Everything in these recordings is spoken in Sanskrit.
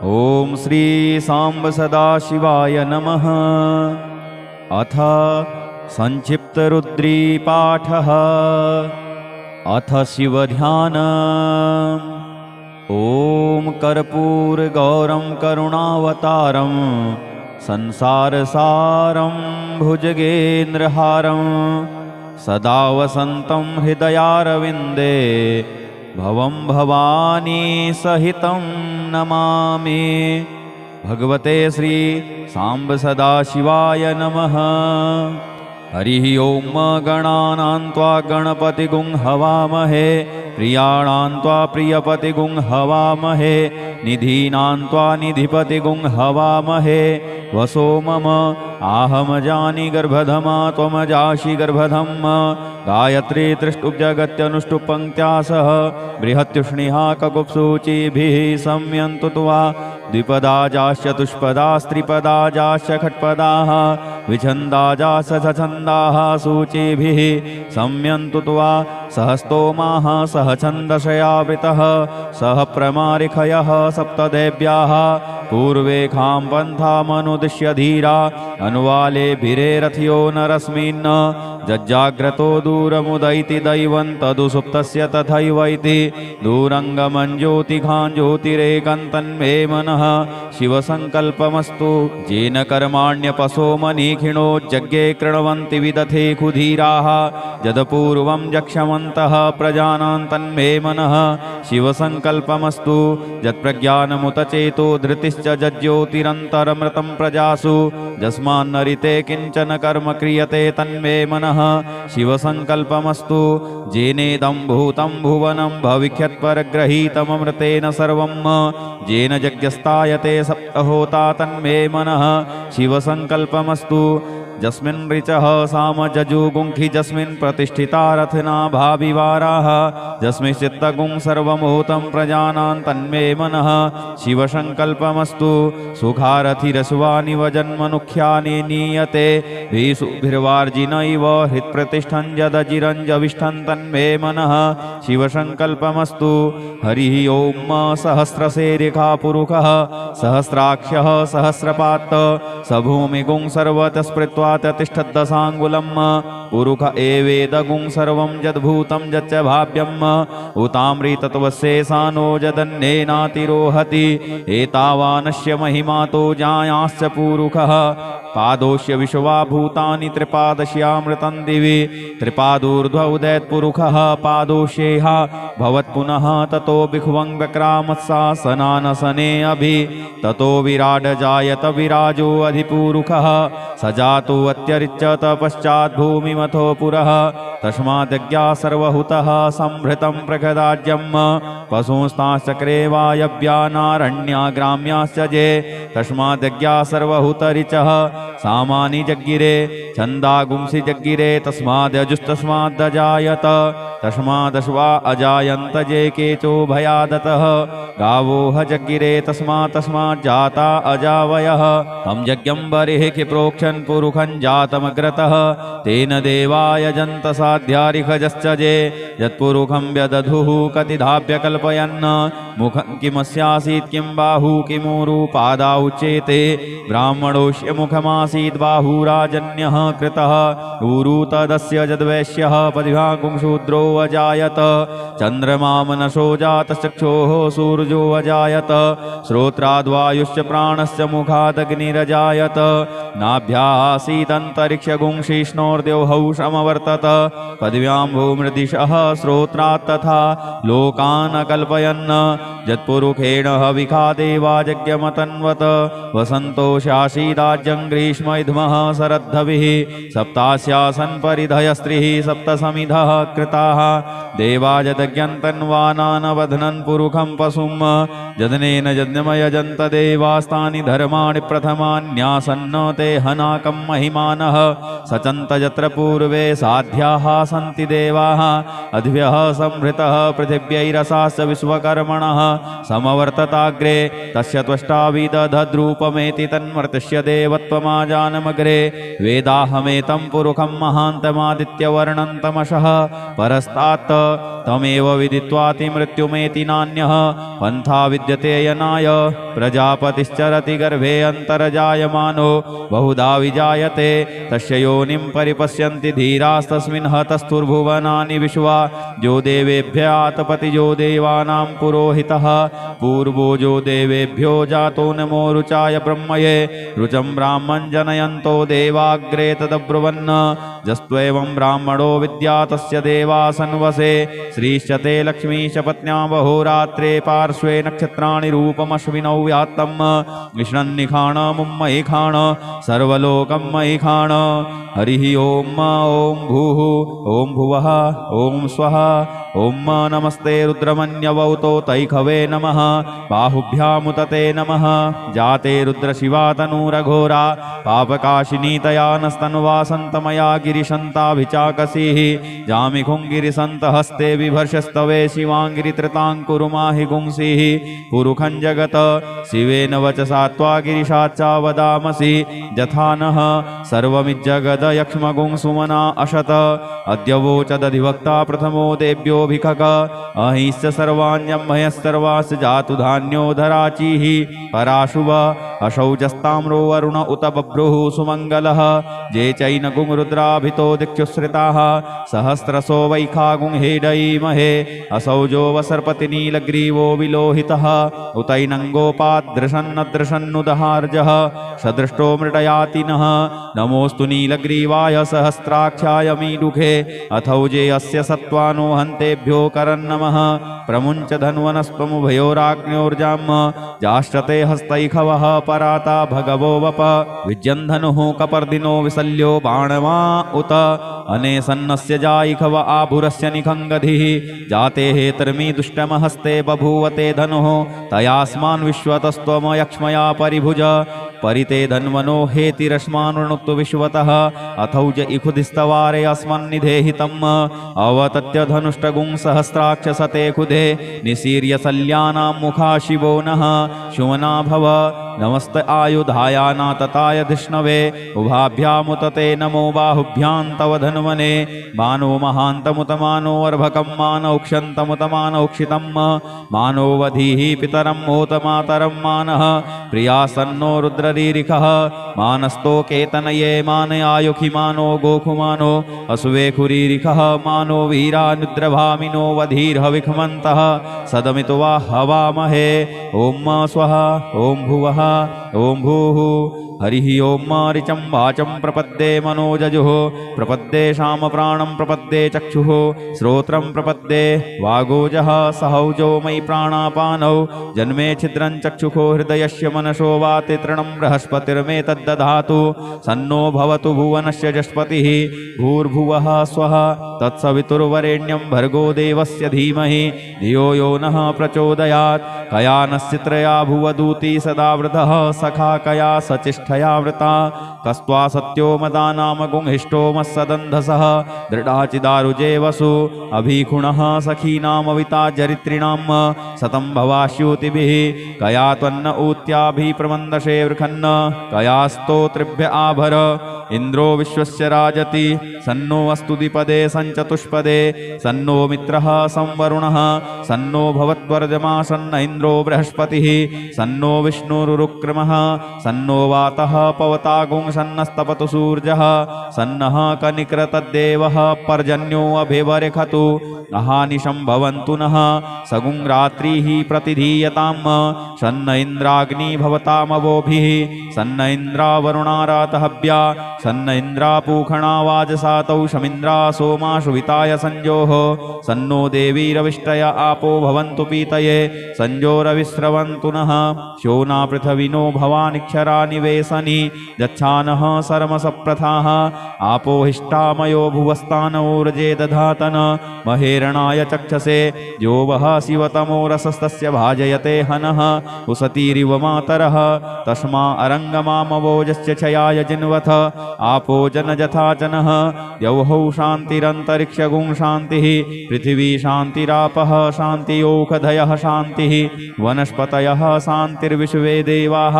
ॐ श्री सांब सदाशिवाय नमः। अथ संक्षिप्तरुद्रीपाठः। अथ शिवध्यानम्। ॐ कर्पूरगौरं करुणावतारं संसारसारं भुजगेन्द्रहारं सदा वसन्तं हृदयारविन्दे भवं भवानी सहितं नमामि। भगवते श्री सांब सदाशिवाय नमः। हरिः ओं। गणानां त्वा गणपतिगुं हवामहे, प्रियाणां त्वा प्रियपतिगुं हवामहे, निधीनां त्वा निधिपतिगुं हवामहे। वसो मम आहमजानि गर्भधमा त्वमजासि गर्भधम्। गायत्री त्रिष्टुप् जगत्यनुष्टुप् पङ्क्त्या सह बृहत्युष्णिहा ककुप्सूचिभिः सम्यन्तु त्वा द्विपदाजाश्च चतुष्पदास्त्रिपदाजाश्च खट्पदाः विछन्दाजाश्च सछन्दाः सूचिभिः सम्यन्तु त्वा सहस्तोमाः सह छन्दसयावृतः सह प्रमारिखयः सप्तदेव्याः पूर्वेखां पन्थामनुदिश्य धीरा अनुवालेभिरेरथ्यो नरस्मिन् जज्जाग्रतो दूरमुदैति दैवं तदुसुप्तस्य तथैवैति दूरङ्गमञ्ज्योतिघां ज्योतिरेकन्तन्मे मनः शिवसङ्कल्पमस्तु। येन कर्माण्यपसो मनीखिणो जज्ञे कृण्वन्ति विदथे खुधीराः यदपूर्वं जक्षमन्तः प्रजानां तन्मे मनः शिवसङ्कल्पमस्तु। यत्प्रज्ञानमुत चेतो धृतिश्च जज्ज्योतिरन्तरमृतं प्रजासु यस्मान्नरिते किञ्चन कर्म क्रियते तन्मे मनः शिवसङ्कल्पमस्तु। जेनेदं भूतं भुवनं भविष्यत्परग्रहीतममृतेन सर्वं जेन यज्ञस्तायते सप्तहोता तन्मे मनः शिवसङ्कल्पमस्तु। जस्मिन् ऋचः सामजजुगुंखि जस्मिन् प्रतिष्ठिता रथना भाविवाराः जस्मिंश्चित्तगुं सर्वमूतं प्रजानां तन्मे मनः शिवसङ्कल्पमस्तु। सुखारथिरस्वानिव जन्मनुख्यानि नीयते भीषुभिर्वार्जिनैव हृत्प्रतिष्ठं यदजिरञ्जविष्ठं तन्मे मनः शिवसङ्कल्पमस्तु। हरिः ओं। सहस्रसेरिखा पुरुषः सहस्राक्षः सहस्रपात् स भूमिगुं सर्वतस्पृत्वा तिष्ठद्दशाङ्गुलं पुरुष एवेदगुं सर्वं यद्भूतं यच्च भाव्यम् उतामृतत्वशेषानो यदन्येनातिरोहति एतावानस्य महिमातो जायांश्च पुरुषः पादोष्य विश्वा भूतानि त्रिपादश्यामृतं दिवि त्रिपादूर्ध्व उदैत्पुरुषः पादोष्येह भवत्पुनः ततो बिभुवं व्यक्रामत्सासनानसने अभि ततो विराड जायत विराजो अधिपुरुषः सजातो अत्यरिच्यत पश्चात् भूमिमथो पुरः तस्माद्यज्ञा सर्वहुतः संभृतं प्रगदाज्यं पशुंस्ताश्चक्रे वायव्यानारण्या ग्राम्याश्च जे तस्माद्यज्ञा सर्वहुतरिचः सामानि जग्गिरे छन्दागुंसि जग्गिरे तस्माद्यजुस्तस्मादजायत तस्मादश्वा अजायन्त जे केचो भयादतः गावोह जग्गिरे तस्माज्जाता अजावयः तं यज्ञं बर्हिः प्रोक्षन् पुरुषं जातमग्रतः तेन देवायजन्त साध्यारिखजश्च जे यत्पुरुषं व्यदधुः कतिधाप्यकल्पयन् मुखं किमस्यासीत् किं बाहु किमूरु पादा उच्येते ब्राह्मणोऽस्य मुखमासीत् बाहुराजन्यः कृतः ऊरु तदस्य यद्वैश्यः पदिभागुंशूद्रो अजायत चन्द्रमा मनसो जातश्चक्षोः सूर्यो अजायत श्रोत्राद्वायुश्च प्राणश्च मुखादग्निरजायत नाभ्यासीदन्तरिक्षगुंशिष्णोर्द्यौहौ समवर्तत पदव्यां भूमृदिशः श्रोत्रात् तथा लोकान् अकल्पयन् यत्पुरुषेण हविखा देवाजज्ञमतन्वत वसन्तो शासीदाज्यं ग्रीष्म इद्मः शरद्धविः सप्तास्यासन् परिधयस्त्रिः सप्तसमिधः कृताः देवाजदज्ञन्तन्वानानवध्नन् पुरुषं पशुं यज्ञेन यज्ञमयजन्त देवास्तानि धर्माणि प्रथमान्यासन्न ते देहनाकं महिमानः सचन्त यत्र पूर्वे साध्याः सन्ति देवाः अद्भ्यः संहृतः पृथिव्यैरसास्य विश्वकर्मणः समवर्तताग्रे तस्य त्वष्टाविदधद्रूपमेति तन्मर्त्यस्य देवत्वमाजानमग्रे वेदाहमेतं पुरुखं महान्तमादित्यवर्णं तमसः परस्तात् तमेव विदित्वाति मृत्युमेति नान्यः पन्था विद्यते यनाय प्रजापतिश्चरति गर्भे अन्तर्जायमानो बहुधा विजायते तस्य योनिं परिपश्यन्ति धीरास्तस्मिन् हतस्थुर्भुवनानि विश्वा जो देवेभ्य आतपतिजो देवानां पुरोहितः पूर्वो जो देवेभ्यो जातो नमो रुचाय ब्रह्मये रुचं ब्राह्मं जनयन्तो देवाग्रे तदब्रुवन् जस्त्वेवं ब्राह्मणो विद्या तस्य देवासन्वसे श्रीश्च ते लक्ष्मीश पत्न्या बहोरात्रे पार्श्वे नक्षत्राणि रूपमश्विनौ व्यात्तम् विष्णन्निखाण मुम्मयि खाण सर्वलोकं मयि खाण हरिः ॐ भूः ॐ भुवः ॐ स्वः ॐ नमस्ते रुद्रमन्यवौतो तैखवे नमः बाहुभ्यामुतते नमः जाते रुद्रशिवा तनूरघोरा पापकाशिनी तया नस्तन्वासन्तमया गिरिशन्ताभिचाकसीः जामिखुङ्गिरिसन्तहस्ते बिभर्षस्तवे शिवाङ्गिरित्रताङ्कुरुमाहि गुंसीः पुरुखं जगत शिवेन वचसा त्वा गिरिशाच्चा वदामसि यथा नः सर्वमिज्जगदयक्ष्मगुं सुमना अशत अद्यवोचदधिवक्ता प्रथमो देव्योऽभिखक अहिश्च सर्वाण्यम्भयस्तर्वास् जातु धान्यो धराचीः पराशुभ अशौचस्ताम्रो वरुण उत बभ्रुः सुमङ्गलः जे चैनगुं रुद्राभितो दिक्षुश्रिताः सहस्रसो वैखागुं हेडयीमहे असौजो वसर्पतिनीलग्रीवो विलोहितः उतैनङ्गोपादृशन्नदृशन्नुदहार्जः सदृष्टो मृडयाति नः नमोऽस्तु नीलग्रीवाय सहस्राक्षाय मीडुखे अथौजे अस्य सत्त्वानो हन्तेभ्यो करन्नमः प्रमुञ्च धन्वनस्त्वमुभयोराग्न्योर्जाम् जाश्चते हस्तैखवः पराता भगवो वप विज्यन्धनुः कपर्दिनो विसल्यो बाणवा उत अनेसन्नस्य जायिखव आभुरस्य निखङ्गधिः जाते हेतर्मी दुष्टमहस्ते बभूवते धनुः तयास्मान् विश्वतस्त्वमयक्ष्मया परिभुज परिते धन्वनो हेतिरस्मान्वृणुक्तु विश्वतः अथौज इखुदिस्तवारे अस्मन्निधेहितम् अवतत्य धनुष्टगुं सहस्राक्षसते खुदे निसीर्य सल्यानां मुखा शिवो नः शुमना भव नमस्त आयुधायाना तताय धिष्णवे उभाभ्यामुतते नमो बाहुभ्यां तव धन्वने मानो महान्तमुतमानो अर्भकं मानौक्षन्तमुतमानौक्षितं मानोवधीः पितरं मोतमातरं मानः प्रियासन्नो रुद्ररीरिखः मानस्तो केतनये मानयायुखि मानो गोखुमानो असुवेखुरीरिखः मानो वीरानुद्रभामिनो वधीर्हविखमन्तः सदमितुवा हवामहे ॐ स्वः ॐ भुवः ॐ भूः हरिः ॐ ऋचं वाचं प्रपद्ये मनोजजुः प्रपद्ये शामप्राणं प्रपद्ये चक्षुः श्रोत्रं प्रपद्ये वागोजः सहौजो मयि प्राणापानौ जन्मे छिद्रं चक्षुषो हृदयस्य मनसो वाति तृणं बृहस्पतिर्मे तद्दधातु सन्नो भवतु भुवनस्य जस्पतिः भूर्भुवः स्वः तत्सवितुर्वरेण्यं भर्गो देवस्य धीमहि धियो यो नः प्रचोदयात् कया नस्य त्रया भुवदूती सदा वृतः सखा कया सचिष्ठया वृता कस्त्वा सत्यो मदानामगुंहिष्टो मत्सदन्धसः दृढाचिदारुजे वसु अभीखुणः सखीनामविता जरित्रिणां सतं भवाश्यूतिभिः कया त्वन्न ऊत्याभिप्रमन्दशे वृखन्न कया स्तोत्रिभ्य आभर इन्द्रो विश्वस्य राजति सन्नो अस्तु द्विपदे सञ्चतुष्पदे सन्नो मित्रः संवरुणः सन्नो भवत्वर्जमा सन्न इन्द्रो बृहस्पतिः सन्नो विष्णुरुक्रमः सन्नो वातः पवतागुं सन्नस्तपतु सूर्यः सन्नः कनिक्रतद्देवः पर्जन्यो अभिवरेखतु अहानिशं भवन्तु नः सगुं रात्रिः प्रतिधीयतां सन्न इन्द्राग्नि भवतामवोभिः सन्न इन्द्रावरुणारातहव्या सन्न इन्द्रापूखणा वाजसातौ शमिन्द्रा सोमाशुविताय संजोः सन्नो देवीरविष्टय आपो भवन्तु पीतये संजोरविस्रवन्तु नः शोना पृथविनो भवानिक्षरा निवेशनी यच्छानः सर्मसप्रथाः आपोहिष्टामयो भुवस्तानोर्जे दधातन महेरणाय चक्षसे जो वः शिवतमो रसस्तस्य भाजयते हनः उसतीरिव मातरः तस्मा अरङ्गमामवोजस्य क्षयाय जिन्वथ आपो जनजथा जनः यौहौ शान्तिरन्तरिक्षगुं शान्तिः पृथिवी शान्तिरापः शान्तियोखधयः शान्तिः वनस्पतयः शान्तिर्विश्वे देवाः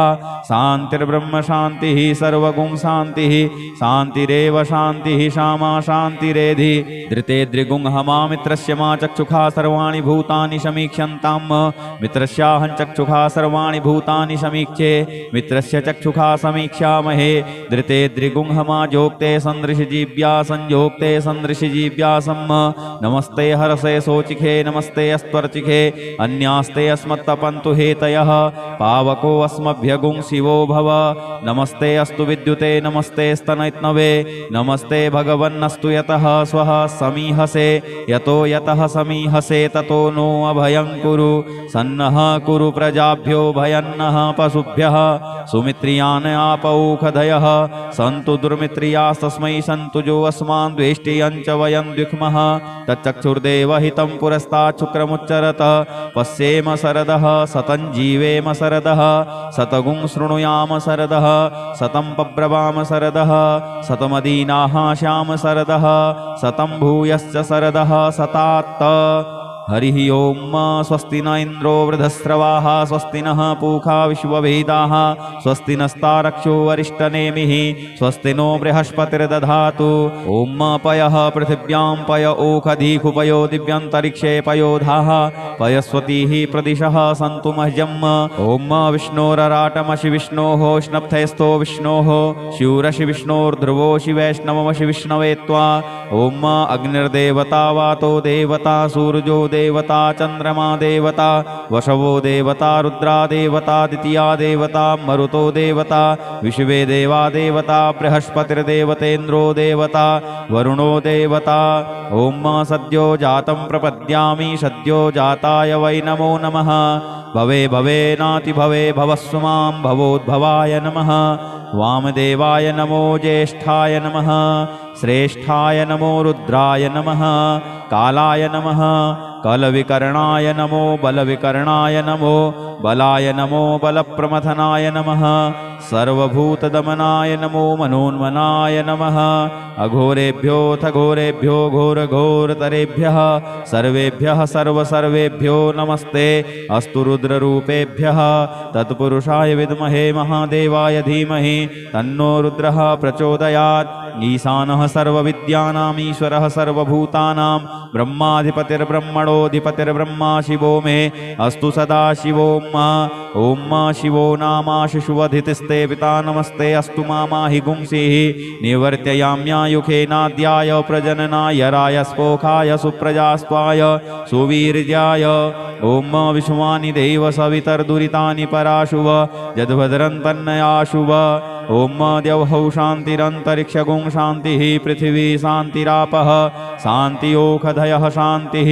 शान्तिर्ब्रह्म शान्तिः सर्वगुं शान्तिः शान्तिरेव शान्तिः श्यामा शान्तिरेधि धृते द्रिगुं हमा मित्रस्य मा चक्षुषा सर्वाणि भूतानि समीक्ष्यन्ताम् मित्रस्याहं चक्षुषा सर्वाणि भूतानि समीक्षे मित्रस्य चक्षुषा समीक्षामहे धृते द्रिगुं हमा जोक्ते सन्दृशजीव्या संयोक्ते सन्दृशजीव्यासम् नमस्ते हरसे सोचिखे नमस्ते अस्त्वर्चिखे अन्यास्ते अस्मत्तपन्तु हेतयः पावको अस्मभ्यगुं शिवो भव नमस्ते अस्तु विद्युते नमस्ते स्तनैत्नवे नमस्ते भगवन्नस्तु यतः स्वः समीहसे यतो यतः समीहसे ततो नो अभयं कुरु सन्नः कुरु प्रजाभ्यो भयन्नः पशुभ्यः सुमित्रियान् आपौखधयः सन्तु दुर्मित्रियास्तस्मै सन्तु जो अस्मान् द्वेष्टियं च वयं द्विक्मः तच्चक्षुर्देवहितं पुरस्तात् शुक्रमुच्चरत पश्येम शरदः सतं जीवेम शरदः शतगुं शृणुयाम शरदः शतं पब्रवाम शरदः शतमदीनाः श्याम शरदः शतं भूयश्च शरदः शतात्त हरिः ओम स्वस्ति न इंद्रो वृधस्रवाः स्वस्ति नः पूषा विश्ववेदाः स्वस्ति नस्तारक्षो वरिष्ठनेमिः स्वस्ति नो बृहस्पतिर्दधातु ओम पयः पृथिव्यां पय ओखधीकुपयो दिव्यन्तरिक्षे पयोधाः पयस्वतीः प्रदिशः सन्तु मह्यम् ओम विष्णोरराटमशि विष्णोः स्नप्थेस्थो विष्णोः शूरशि विष्णोर्ध्रुवोषि वैष्णवमशि विष्णवे त्वा ओम अग्निर्देवता वातो देवता सूर्यो देवता चंद्रमा देवता वशवो देवता रुद्रा देवता द्वितीया देवता मरुतो देवता विश्वे देवा देवता बृहस्पतिर्देवतेन्द्रो देवता वरुणो देवता ओम सद्यो जातं प्रपद्यामि सद्यो जाताय वै नमो नमः भवे भवे नाति भवे भवस्व मां भवोद्भवाय नमः वामदेवाय नमो ज्येष्ठाय नमः श्रेष्ठाय नमो रुद्राय नमः कालाय नमः कलविकर्णाय नमो बलविकर्णाय नमो बलाय नमो बलप्रमथनाय नमः सर्वभूतदमनाय नमो मनोन्मनाय नमः अघोरेभ्योऽथ घोरेभ्यो घोरघोरतरेभ्यः सर्वेभ्यः सर्वसर्वेभ्यो नमस्ते अस्तु रुद्ररूपेभ्यः तत्पुरुषाय विद्महे महादेवाय धीमहि तन्नो रुद्रः प्रचोदयात् ईशानः सर्वविद्यानाम् ईश्वरः सर्वभूतानां ब्रह्माधिपतिर्ब्रह्मणोऽधिपतिर्ब्रह्मा शिवो मे अस्तु सदा शिवो ओम शिवो नामाशिशुवधितिस्ते पिता नमस्ते अस्तु मामाहि गुंसिः निवर्त्ययाम्यायुखेनाद्याय प्रजननाय रायस्पोखाय सुप्रजास्त्वाय सुवीर्याय ओम विश्वानि देव सवितर्दुरितानि पराशुव यद्भद्रं तन्नयाशुव ओम द्यौहौ शान्तिरन्तरिक्षगुं शान्तिः पृथिवी शान्तिरापः शान्तियोखधयः शान्तिः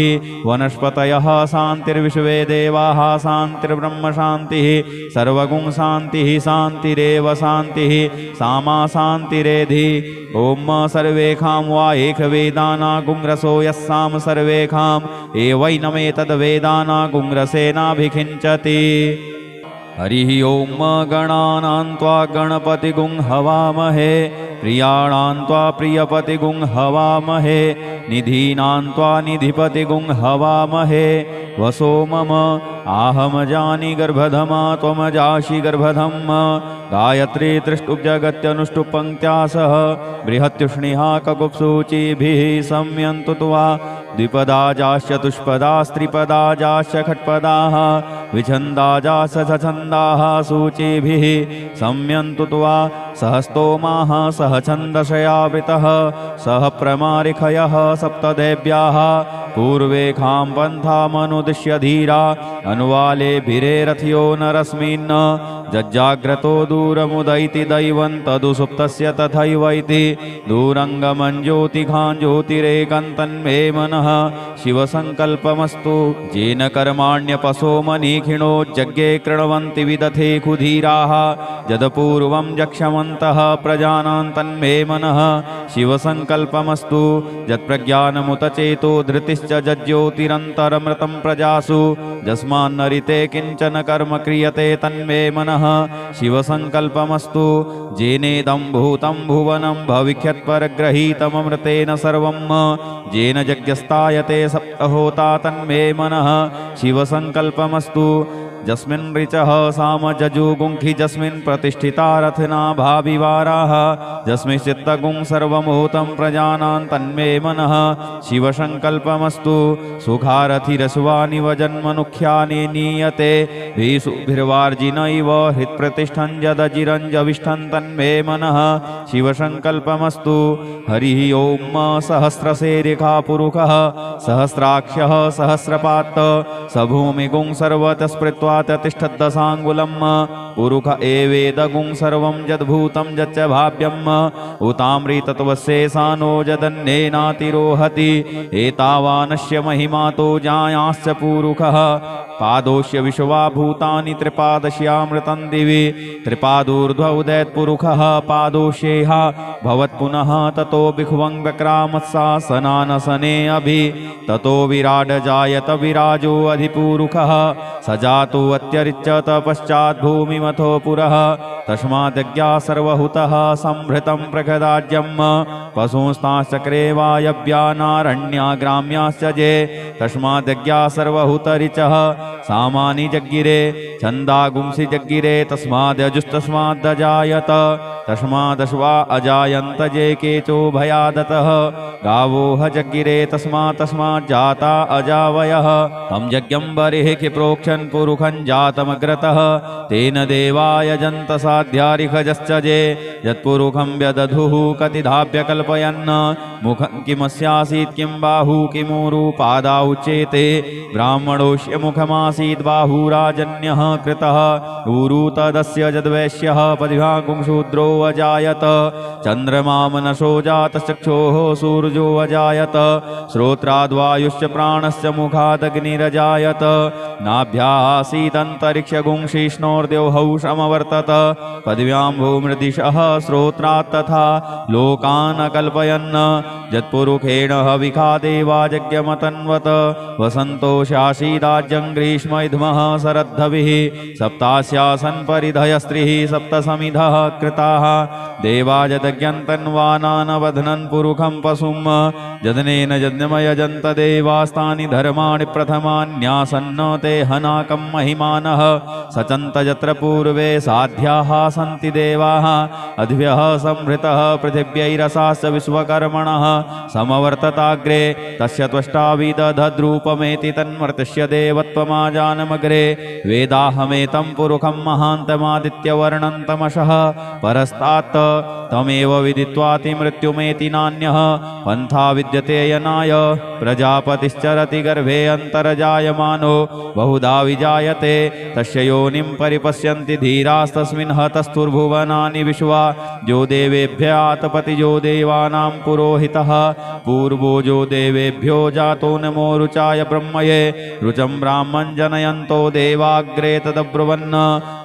वनस्पतयः शान्तिर्विश्वे देवाः शान्तिर्ब्रह्म शान्तिः सर्वगुं शान्तिः शान्तिरेव शान्तिः सामा शान्तिरेधि ओम सर्वेखां वा एकवेदानागुंरसो यस्साम सर्वेखां एवैनमेतद्वेदानागुंरसेनाभिखिञ्चति हरिः ओम गणानां त्वा गणपतिगुं हवामहे प्रियाणां त्वा प्रियपतिगुं हवामहे निधीनां त्वा निधिपतिगुं हवामहे वसो मम आहमजानि गर्भधमा त्वमजासि गर्भधम् गायत्री त्रिष्टुप्जगत्यनुष्टुप् पङ्क्त्या सह बृहत्युष्णिहा ककुप्सूचिभिः सम्यन्तु त्वा द्विपदाजाश्च चतुष्पदास्त्रिपदाजाश्च खट्पदाः विछन्दाजाश्च सछन्दाः सूचिभिः सम्यन्तु त्वा सह स्तोमाः सह छन्दसयावृतः सह प्रमारिखयः सप्तदेव्याः पूर्वेखां पन्थामनुदिश्य धीरा अनुवालेभिरेरथ्यो नरस्मिन् जज्जाग्रतो दूरमुदैति दैवं तदुसुप्तस्य तथैवैति दूरङ्गमं ज्योतिघां ज्योतिरेकन्तन्मे मनः शिवसङ्कल्पमस्तु येन कर्माण्यपसो मनीखिणो यज्ञे कृण्वन्ति विदथे कुधीराः यदपूर्वं यक्षमन्तः प्रजानां तन्मे मनः शिवसङ्कल्पमस्तु यत्प्रज्ञानमुत चेतो धृतिश्च जज्ज्योतिरन्तरमृतं प्रजासु यस्मान्नरिते किञ्चन कर्म क्रियते तन्मे मनः शिवसङ्कल्पमस्तु येनेदं भूतं भुवनं भविष्यत्परग्रहीतममृतेन सर्वं येन यज्ञस्तायते सप्तहोता तन्मे मनः शिवसङ्कल्पमस्तु जस्मिन् ऋचः साम जजुगुंखि जस्मिन् प्रतिष्ठिता रथना भाविवाराः जस्मिंश्चित्तगुं सर्वमूतं प्रजानां तन्मे मनः शिवसङ्कल्पमस्तु सुखारथिरस्वानिव जन्मनुख्यानि नीयते भीषुभिर्वार्जिनैव हृत्प्रतिष्ठं यदजिरञ्जविष्ठं तन्मे मनः शिवसङ्कल्पमस्तु हरिः ॐ सहस्रसेरिखा पुरुषः सहस्राक्षः सहस्रपात् स भूमिगुं सर्वतस्पृत्वा तिष्ठद्दशाङ्गुलम् पुरुष एवेदगुं सर्वं यद्भूतं यच्च भाव्यम् उतामृतत्वशेषानो यदन्येनातिरोहति एतावानस्य महिमातो जायांश्च पुरुषः पादोष्य विश्वा भूतानि त्रिपादश्यामृतं दिवि त्रिपादूर्ध्व उदैत्पुरुषः पादोष्येह भवत्पुनः ततो बिभुवं व्यक्रामत्सासनानसने अभि ततो विराड जायत विराजो अधिपुरुषः सजातो अत्यरिच्यत पश्चात् भूमिमथो पुरः तस्माद्यज्ञा सर्वहुतः संभृतं प्रगदाज्यं पशुंस्ताश्चक्रे वायव्यानारण्या ग्राम्याश्च जे तस्माद्यज्ञा सर्वहुतरिचः सामानि जग्गिरे छन्दागुंसि जग्गिरे तस्माद्यजुस्तस्मादजायत तस्मादश्वा अजायन्त जे केचो भयादतः गावोह जग्गिरे तस्माज्जाता अजावयः तं यज्ञं बर्हिः प्रोक्षन् पुरुषं जातमग्रतः तेन देवायजन्त साध्यारिखजश्च जे यत्पुरुषं व्यदधुः कतिधाप्य कल्पयन् मुखं किमस्यासीत् किं बाहु किमूरु पादा उच्येते ब्राह्मणोऽस्य मुखमासीत् बाहुराजन्यः कृतः ऊरु तदस्य यद्वैश्यः पदिभागुं शूद्रो अजायत चन्द्रमा मनसो जातश्चक्षोः सूर्यो अजायत श्रोत्राद्वायुश्च प्राणस्य मुखादग्निरजायत नाभ्यासीदन्तरिक्षगुं शिष्णोर्द्यौहौ समवर्तत पदव्यां भूमृदिशः श्रोत्रात् तथा लोकान् अकल्पयन् यत्पुरुषेण हविखा देवा यज्ञमतन्वत वसन्तो शासीदाज्यं ग्रीष्मैध्मः शरद्धविः सप्तास्यासन् परिधयस्त्रिः सप्तसमिधः कृताः देवा यदज्ञन्तन्वानानवध्नन् पुरुषं पशुं यदनेन यज्ञमयजन्त देवास्तानि धर्माणि प्रथमान्यासन्न ते हनाकं महिमानः सचन्त यत्र पूर्वे साध्याः सन्ति देवाः अधिभ्यः संहृतः पृथिव्यैरसाश्च विश्वकर्मणः समवर्तताग्रे तस्य त्वष्टाविदधद्रूपमेति तन्मर्त्यस्य देवत्वमाजानमग्रे वेदाहमेतं पुरुषं महान्तमादित्यवर्णं तमसः परस्तात् तमेव विदित्वातिमृत्युमेति नान्यः पन्था विद्यते यनाय प्रजापतिश्चरति गर्भे अन्तर्जायमानो बहुधा विजायते तस्य योनिं परिपश्यन्ति धीरास्तस्मिन् हतस्थुर्भुवनानि विश्वा जो देवेभ्यात्पति जो देवानां पुरोहितः पूर्वो जो देवेभ्यो जातो नमो रुचाय ब्रह्मये रुचं ब्राह्मं जनयन्तो देवाग्रे तदब्रुवन्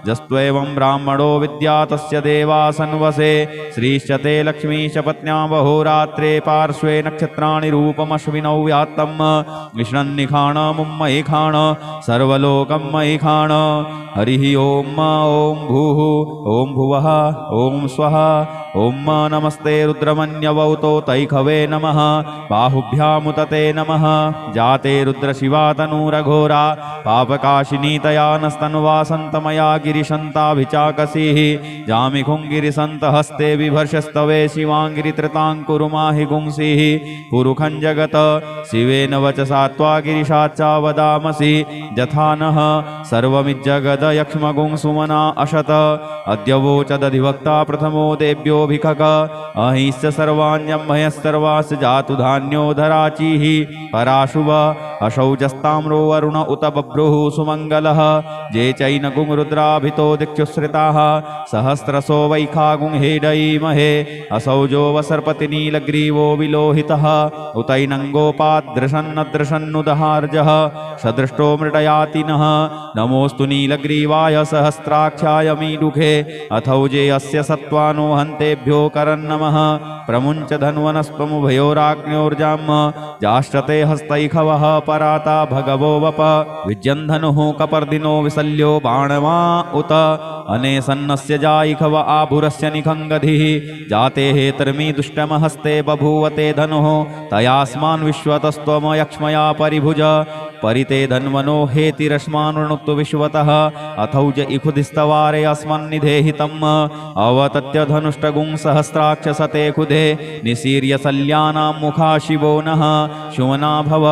जस्त्वेवं ब्राह्मणो विद्या तस्य देवासन्वसे श्रीश्च ते लक्ष्मीश पत्न्या बहोरात्रे पार्श्वे नक्षत्राणि रूपमश्विनौ व्यात्तं विष्णन्निखाण मुम्मयि खाण सर्वलोकं मयि खाण हरिः ॐ भूः ॐ भुवः ॐ स्वः ॐ नमस्ते रुद्रमन्यवौतो तैखवे विष्णवे नमः बाहुभ्यामुतते नमः जाते रुद्रशिवातनूरघोरा पापकाशिनीतया नस्तन्वासन्तमया गिरिशन्ताभिचाकसीः जामिखुङ्गिरिसन्तहस्ते बिभर्षस्तवे शिवाङ्गिरित्रताङ्कुरुमाहि गुंसीः पुरुखं जगत शिवेन वचसा त्वा गिरिशाच्चा वदामसि यथा नः सर्वमिज्जगदयक्ष्मगुंसुमना अशत अद्य वोचदधिवक्ता प्रथमो देव्योऽभिखक अहिश्च सर्वाण्यम्भयस्सर्वास्य जातु धान्योधराचीः पराशुभ अशौजस्ताम्रो वरुण उत बभ्रुः सुमङ्गलः जे चैनगुंरुद्राभितो दिक्षुश्रिताः सहस्रसो वैखागुंहेडयीमहे असौजो वसर्पतिनीलग्रीवो विलोहितः उतैनङ्गोपादृशन्नदृशन्नुदहार्जः सदृष्टो मृडयाति नः नमोऽस्तु नीलग्रीवाय सहस्राक्षाय मीडुखे अथौजे अस्य सत्त्वानो हन्तेभ्यो करन्नमः प्रमुञ्च धन्वनस्त्वमुभयोराग्न्योर्जाम् जाश्चते हस्तैखवः पराता भगवो वप विज्यन्धनुः कपर्दिनो विसल्यो बाणवा उत अनेसन्नस्य जायिखव आभुरस्य निखङ्गधिः जाते हेतर्मी दुष्टमहस्ते बभूवते धनुः तयास्मान् विश्वतस्त्वमयक्ष्मया परिभुज परिते धन्वनो हेतिरश्मानृणुत्व विश्वतः अथौज इखुदिस्तवारे अस्मन्निधेहितम् अवतत्य धनुष्टगुं सहस्राक्षसते खुदे निसीर्य सल्यानां मुखा शिवो नः शुमना भव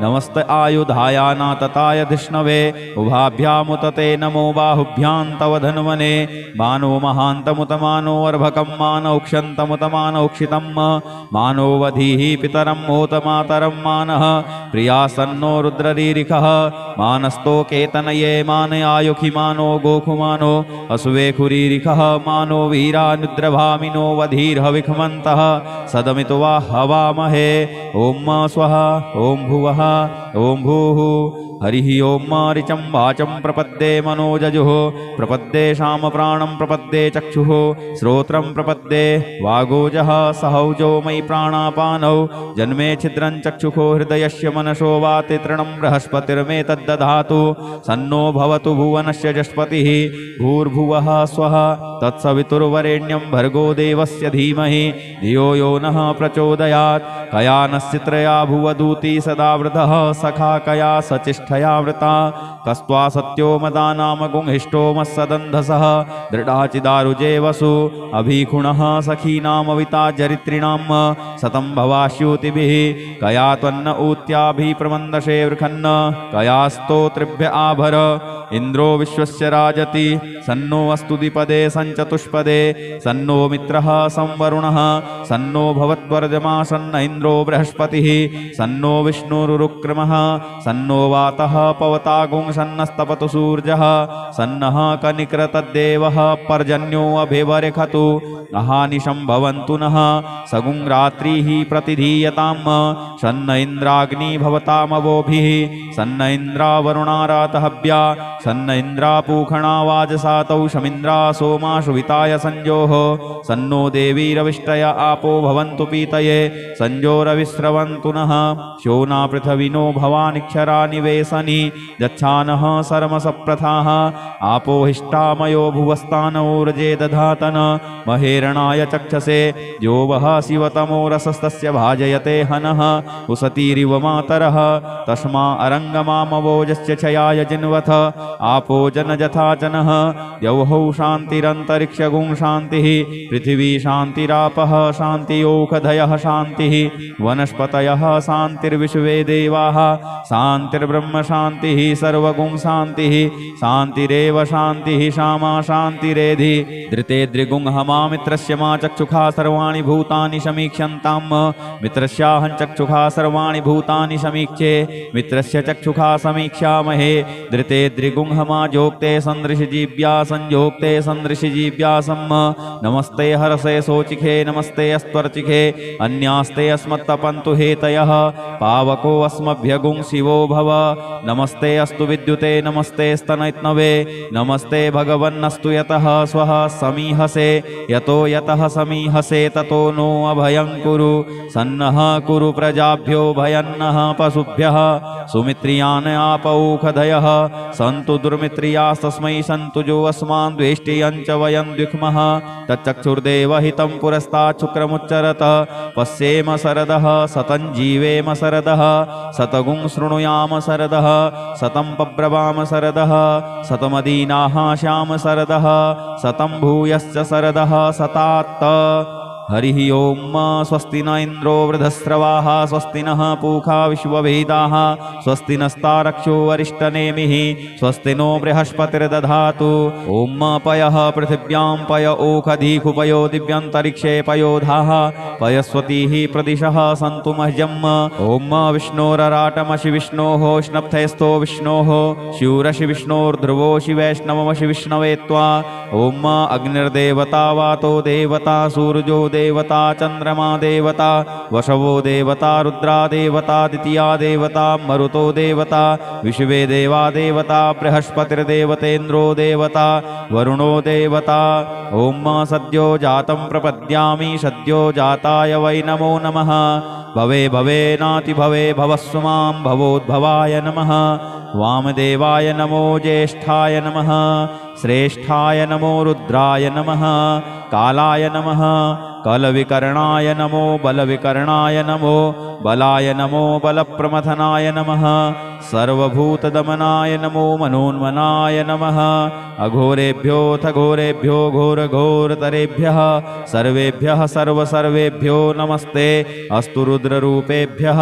नमस्त आयुधायानातताय धिष्णवे उभाभ्यामुतते नमो बाहुभ्यां तव धन्वने मानो महान्तमुतमानो अर्भकं मानौक्षन्तमुतमानौक्षितं मानोवधीः पितरं मोतमातरं मानः प्रियासन्नो रुद्ररीरिखः मानस्तो केतनये मानयायुखि मानो गोखुमानो असुवेखुरीरिखः मानो वीरानुद्रभामिनो वधीर्हविखमन्तः सदमितो वा हवामहे ॐ स्वः ॐ भुवः ॐ भूः हरिः ॐ मारिचं वाचं प्रपद्ये मनोजजुः प्रपद्ये शामप्राणं प्रपद्ये चक्षुः श्रोत्रं प्रपद्ये वागोजः सहौजो मयि प्राणापानौ जन्मे छिद्रं चक्षुषो हृदयस्य मनसो वाति तृणं बृहस्पतिर्मे तद्दधातु सन्नो भवतु भुवनस्य जस्पतिः भूर्भुवः स्वः तत्सवितुर्वरेण्यं भर्गो देवस्य धीमहि धियो यो नः प्रचोदयात् कया नश्चित्रया भुवदूती सदा वृतः सखा कया सचिष्ठया वृता कस्त्वा सत्यो मदानाम गुंहिष्टो मत्सदन्धसः दृढाचिदारुजे वसु अभीखुणः सखीनामविता चरित्रिणां शतं भवाश्यूतिभिः कया त्वन्न ऊत्याभिप्रमन्दशे वृखन्न कया स्तोत्रिभ्य आभर इन्द्रो विश्वस्य राजति सन्नो अस्तु द्विपदे सञ्चतुष्पदे सन्नो मित्रः संवरुणः सन्नो भवद्वर्जमा सन्न इन्द्रो बृहस्पतिः सन्नो विष्णुरुक्रमः सन्नो वातः पवतागुं सन्नस्तपतु सूर्यः सन्नः कनिक्रतद्देवः पर्जन्यो अभिवरेखतु अहानिशं भवन्तु नः सगुं रात्रिः प्रतिधीयतां सन्न इन्द्राग्नि भवतामवोभिः सन्न इन्द्रावरुणारातहव्या सन्न इन्द्रापूखणा वाजसातौ शमिन्द्रा सोमाशुविताय संजोः सन्नो देवीरविष्टय आपो भवन्तु पीतये संजोरविस्रवन्तु नः शोना पृथविनो भवानिक्षरा निवेशनि यच्छानः सर्मसप्रथाः आपो हिष्टामयो भुवस्तानोर्जे दधातन महेरणाय चक्षसे यो वः शिवतमो रसस्तस्य भाजयते हनः उसतीरिव मातरः तस्मा अरङ्गमामवोजस्य क्षयाय जिन्वथ आपो जनजथा जनः यौहौ शान्तिरन्तरिक्षगुं शान्तिः पृथिवी शान्तिरापः शान्तियोखधयः शान्तिः वनस्पतयः शान्तिर्विश्वे देवाः शान्तिर्ब्रह्म शान्तिः सर्वगुं शान्तिः शान्तिरेव शान्तिः श्यामा शान्तिरेधि धृते द्रिगुं हमा मित्रस्य मा चक्षुखा सर्वाणि भूतानि समीक्ष्यन्तां मित्रस्याहं चक्षुखा सर्वाणि भूतानि समीक्षे मित्रस्य चक्षुखा समीक्षामहे धृते द्रिगुंहमा जोक्ते सन्दृशजीव्या संयोक्ते सन्दृशजीव्यासम् नमस्ते हरसे सोचिखे नमस्ते अस्त्वर्चिखे अन्यास्ते अस्मत्तपन्तु हेतयः पावको अस्मभ्यगुं शिवो भव नमस्ते अस्तु विद्युते नमस्ते स्तनैत्नवे नमस्ते भगवन्नस्तु यतः स्वः समीहसे यतो यतः समीहसे ततो नो अभयं कुरु सन्नः कुरु प्रजाभ्यो भयन्नः पशुभ्यः सुमित्रियान् आपौखधयः सन्तु दुर्मित्रियास्तस्मै सन्तु जो अस्मान् द्वेष्टियं च वयं द्विक्मः तच्चक्षुर्देवहितं पुरस्तात् शुक्रमुच्चरत पश्येम शर शरदः शतं जीवेम शरदः शतगुं शृणुयाम शरदः शतं पब्रवाम शरदः शतमदीनाः श्याम शरदः शतं भूयश्च शरदः शतात्त। हरिः ओम्। स्वस्ति न इन्द्रो वृधस्रवाः स्वस्ति नः पूषा विश्ववेदाः स्वस्ति नस्तारक्षो वरिष्ठनेमिः स्वस्ति नो बृहस्पतिर्दधातु। ॐ पयः पृथिव्यां पय ओखधीकुपयो दिव्यन्तरिक्षे पयोधाः पयस्वतीः प्रदिशः सन्तु मह्यम्। ॐ विष्णोरराटमशि विष्णोः स्नप्थेस्थो विष्णोः शूरशि विष्णोर्ध्रुवोषि वैष्णवमशि विष्णवे त्वा। ॐ अग्निर्देवता वातो देवता सूर्यो देवता चंद्रमा देवता वशवो देवता रुद्रा देवता द्वितीया देवता मरुतो देवता विश्वे देवा देवता बृहस्पतिर्देवतेन्द्रो देवता वरुणो देवता। ओम सद्यो जातं प्रपद्यामि सद्यो जाताय वै नमो नमः। भवे भवे नाति भवे भवस्व मां भवोद्भवाय नमः। वामदेवाय नमो ज्येष्ठाय नमः श्रेष्ठाय नमो रुद्राय नमः। कालाय नमः कलविकर्णाय नमो बलविकर्णाय नमो बलाय नमो बलप्रमथनाय नमः। सर्वभूतदमनाय नमो मनोन्मनाय नमः। अघोरेभ्योऽथ घोरेभ्यो घोरघोरतरेभ्यः सर्वेभ्यः सर्वसर्वेभ्यो नमस्ते अस्तु रुद्ररूपेभ्यः।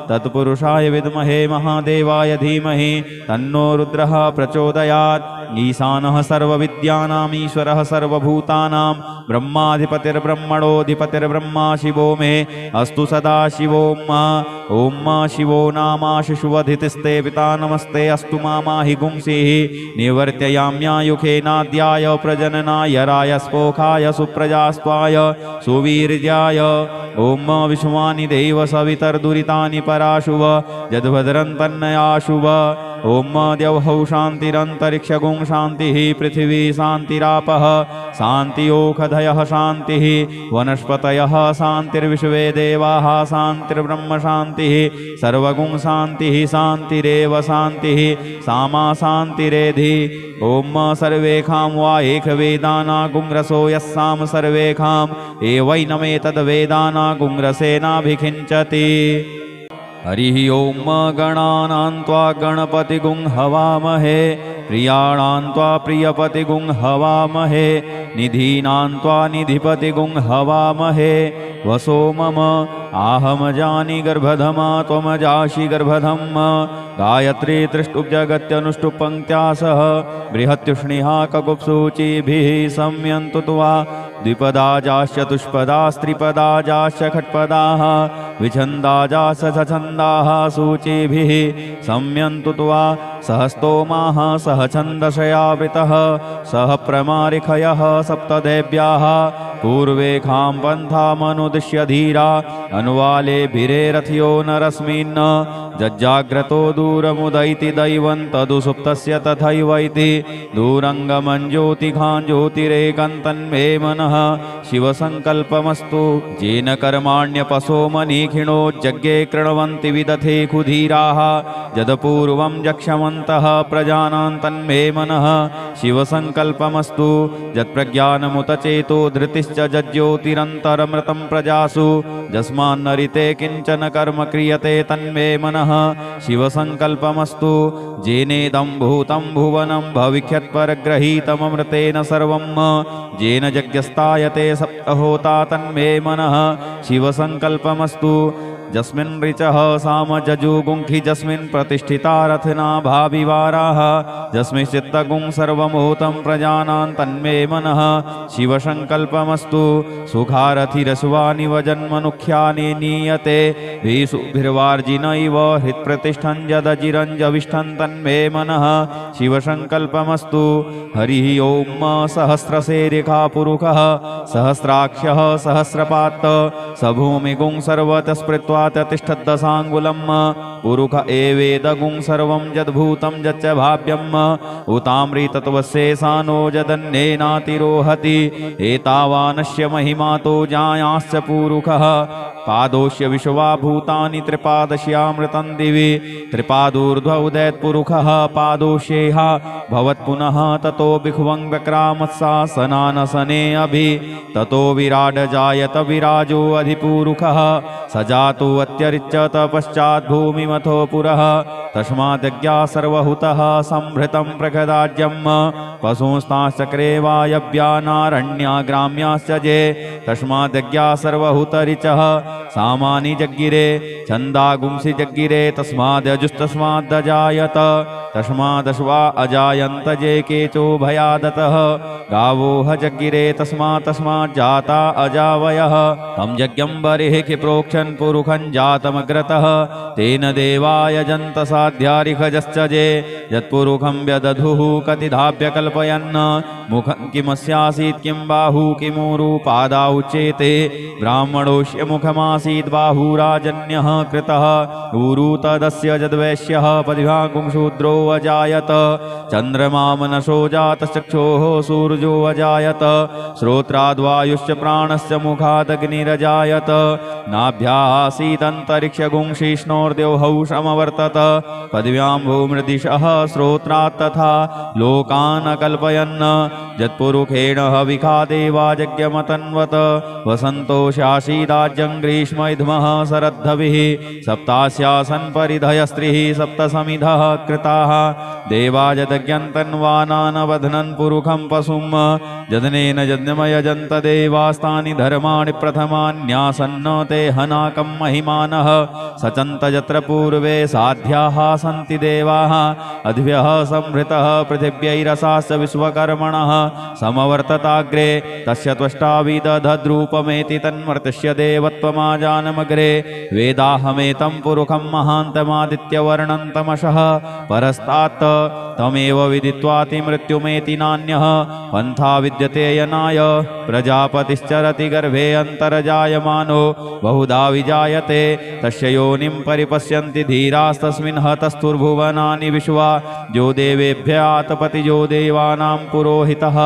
तत्पुरुषाय विद्महे महादेवाय धीमहि तन्नो रुद्रः प्रचोदयात्। ईशानः सर्वविद्यानाम् ईश्वरः सर्वभूतानां ब्रह्माधिपतिर्ब्रह्मणोऽधिपतिर्ब्रह्मा शिवो मे अस्तु सदा शिवोम्। ॐ शिवो नामाशिषुवधितिस्ते पिता नमस्ते अस्तु मामाहि गुंसीः निवर्त्ययाम्यायुखेनाद्याय प्रजननाय रायस्पोखाय सुप्रजास्त्वाय सुवीर्याय। ॐ विश्वानि देव सवितर्दुरितानि पराशुव यद्भद्रं तन्नयाशुव। ॐ द्यौः शान्तिरन्तरिक्षगुं शान्तिः पृथिवी शान्तिरापः शान्तियोखधयः शान्तिः वनस्पतयः शान्तिर्विश्वे देवाः शान्तिर्ब्रह्म शान्तिः सर्वगुं शान्तिः शान्तिरेव शान्तिः सामा शान्तिरेधि। ॐ सर्वेखां वा एकवेदानागुंरसो यस्साम सर्वेखां एवैनमेतद्वेदानागुंरसेनाभिखिञ्चति। हरिः ओम गणानां त्वा गणपतिगुं हवामहे प्रियाणां त्वा प्रियपतिगुं हवामहे निधीनां त्वा निधिपतिगुं हवामहे। वसो मम आहमजानि गर्भधमा त्वमजासि गर्भधम्। गायत्री त्रिष्टुप्जगत्यनुष्टुप् पङ्क्त्या सह बृहत्युष्णिहा ककुप्सूचिभिः सम्यन्तु त्वा। द्विपदाजाश्च तुष्पदास्त्रिपदाजाश्च खट्पदाः विछन्दाजाश्च सछन्दाः सूचिभिः सम्यन्तु त्वा। सहस्तोमाः सह छन्दसयावृतः सह प्रमारिखयः सप्तदेव्याः पूर्वेखां पन्थामनुदिश्य धीरा अनुवालेभिरेरथ्यो नरस्मिन्। जज्जाग्रतो दूरमुदैति दैवं तदुसुप्तस्य तथैवैति दूरङ्गमं ज्योतिघां ज्योतिरेकन्तन्मे मनः शिवसङ्कल्पमस्तु। येन कर्माण्यपसो मनीखिणो यज्ञे कृण्वन्ति विदथे कुधीराः यदपूर्वं यक्षमन्तः प्रजानां तन्मे मनः शिवसङ्कल्पमस्तु। यत्प्रज्ञानमुतचेतो धृतिश्च जज्ज्योतिरन्तरमृतं प्रजासु यस्मान्नरिते किञ्चन कर्म क्रियते तन्मे मनः शिवसङ्कल्पमस्तु। जेनेदं भूतं भुवनं भविष्यत्परग्रहीतममृतेन सर्वं येन यज्ञस्तायते सप्तहोता तन्मे मनः शिवसङ्कल्पमस्तु। जस्मिन् ऋचः साम जजुगुंखि जस्मिन् प्रतिष्ठिता रथना भाविवाराः जस्मिंश्चित्तगुं सर्वमूतं प्रजानां तन्मे मनः शिवसङ्कल्पमस्तु। सुखारथिरस्वानिव जन्मनुख्यानि नीयते भीषुभिर्वार्जिनैव हृत्प्रतिष्ठं यदजिरञ्जविष्ठं तन्मे मनः शिवसङ्कल्पमस्तु। हरिः ओम सहस्रसेरिखा पुरुषः सहस्राक्षः सहस्रपात् स भूमिगुं सर्वतः स्मृत्वा तिष्ठद्दशाङ्गुलम् पुरुष एवेदगुं सर्वं यद्भूतं यच्च भाव्यम् उतामृतत्वस्येषानो यदन्येनातिरोहति एतावानस्य महिमातो जायांश्च पुरुषः पादोष्य विश्वा भूतानि त्रिपादस्यामृतं दिवि त्रिपादूर्ध्व उदैत्पुरुषः पादोष्येह भवत्पुनः ततो बिह्वं व्यक्रामत्सासनानसने अभि ततो विराड जायत विराजो अधिपुरुषः सजातो अत्यरिच्यत पश्चात् भूमिमथो पुरः तस्माद्यज्ञा सर्वहुतः संभृतं प्रगदाज्यम् पशुंस्ताश्चक्रे वायव्यानारण्या ग्राम्याश्च जे तस्माद्यज्ञा सर्वहुतरिचः सामानि जग्गिरे छन्दागुंसि जग्गिरे तस्मादजुस्तस्मादजायत तस्मादश्वा अजायन्त जे केचो भयादतः गावोह जग्गिरे तस्माज्जाता अजावयः तं यज्ञं बर्हिः प्रोक्षन् पुरुषं जातमग्रतः तेन देवायजन्त साध्यारिखजश्च जे यत्पुरुषं व्यदधुः कतिधाप्य कल्पयन् मुखं किमस्यासीत् किं बाहु किमूरु पादा उच्येते ब्राह्मणोऽस्य मुखमासीत् बाहुराजन्यः कृतः ऊरु तदस्य यद्वैश्यः पदिभागुंशूद्रो अजायत चन्द्रमा मनसो जातश्चक्षोः सूर्यो अजायत श्रोत्राद्वायुश्च प्राणश्च मुखादग्निरजायत नाभ्यासीदन्तरिक्षगुंशिष्णोर्द्यौहौषमवर्तत पदव्यां भूमृदिशः श्रोत्रात् तथा लोकान् अकल्पयन् यत्पुरुषेण हविखा देवा यज्ञमतन्वत वसन्तो शासीदाज्यं ग्रीष्म इद्मः शरद्धविः सप्तास्यासन् परिधयस्त्रिः सप्तसमिधः कृताः देवा यदज्ञन्तन्वानानवध्नन् पुरुषं पशुं यदनेन यज्ञमयजन्त देवास्तानि धर्माणि प्रथमान्यासन्न ते हनाकं महिमानः सचन्त यत्र पूर्वे साध्याः सन्ति देवाः अद्भ्यः संहृतः पृथिव्यैरसाश्च विश्वकर्मणः समवर्तताग्रे तस्य त्वष्टाविदधद्रूपमेति तन्मर्त्यस्य देवत्वमाजानमग्रे वेदाहमेतं पुरुषं महान्तमादित्यवर्णं तमसः परस्तात् तमेव विदित्वाति मृत्युमेति नान्यः पन्था विद्यते यनाय प्रजापतिश्चरति गर्भे अन्तर्जायमानो बहुधा विजायते तस्य योनिं परिपश्यन्ति धीरास्तस्मिन् हतस्तुर्भुवनानि विश्वा जो देवेभ्य आतपतिजो देवानां पुरोहितः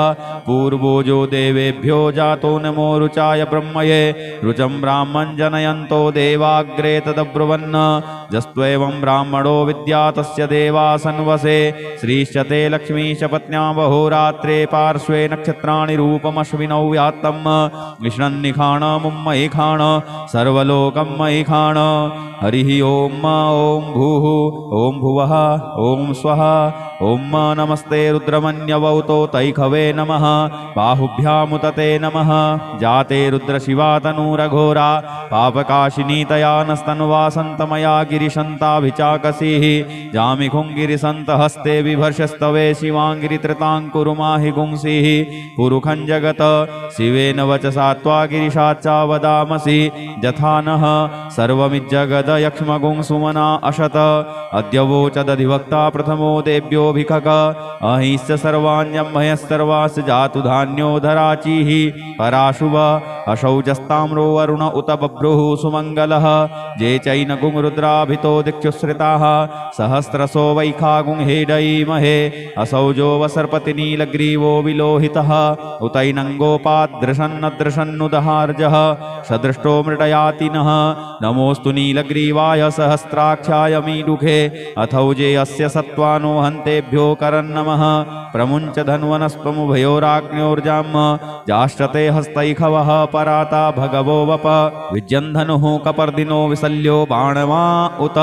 पूर्वो जो देवेभ्यो जातो नमो रुचाय ब्रह्मये रुचं ब्राह्मं जनयन्तो देवाग्रे तदब्रुवन् जस्त्वेवं ब्राह्मणो विद्या तस्य देवासन्वसे श्रीश्च ते लक्ष्मीश पत्न्यां वहोरात्रे पार्श्वे नक्षत्राणि रूपमश्विनौ व्यात्तं विष्णन्निखाण मुम्मयि खाण सर्वलोकं मयि खाण हरिः ॐ भूः ॐ भुवः ॐ स्वः ॐ नमस्ते रुद्रमन्यवौतो तैखवे नमः बाहुभ्यामुतते नमः जाते रुद्रशिवा तनूरघोरा पापकाशिनी तया नस्तन्वासन्तमया गिरिशन्ताभिचाकसीः जामिखुङ्गिरिसन्तहस्ते बिभर्षस्तवे शिवाङ्गिरित्रताङ्कुरुमाहि गुंसीः पुरुखं जगत शिवेन वचसा त्वा गिरिशाच्चा वदामसि यथा नः सर्वमिज्जगदयक्ष्मगुंसुमना अशत अद्य वोचदधिवक्ता प्रथमो देव्योऽभिखक अहिश्च सर्वाण्यं मह्यस्सर्वास्य जातु धान्यो धराचीः पराशुभ अशौचस्ताम्रो वरुण उत बभ्रुः सुमङ्गलः जे चैनगुं रुद्राभितो दिक्षुश्रिताः सहस्रसो वैखागुं हेडयीमहे असौजो वसर्पतिनीलग्रीवो विलोहितः उतैनङ्गोपादृशन्नदृशन्नुदहार्जः सदृष्टो मृडयाति नः नमोऽस्तु नीलग्रीवाय सहस्राक्षाय मीडुखे अथौजे अस्य सत्त्वानो हन्तेभ्यो करन्नमः प्रमुञ्च धन्वनस्त्वमुभयोराग्न्योर्जाम् जाष्टते हस्तैखवः पराता भगवो वप विज्यन्धनुः कपर्दिनो विसल्यो बाणवा उत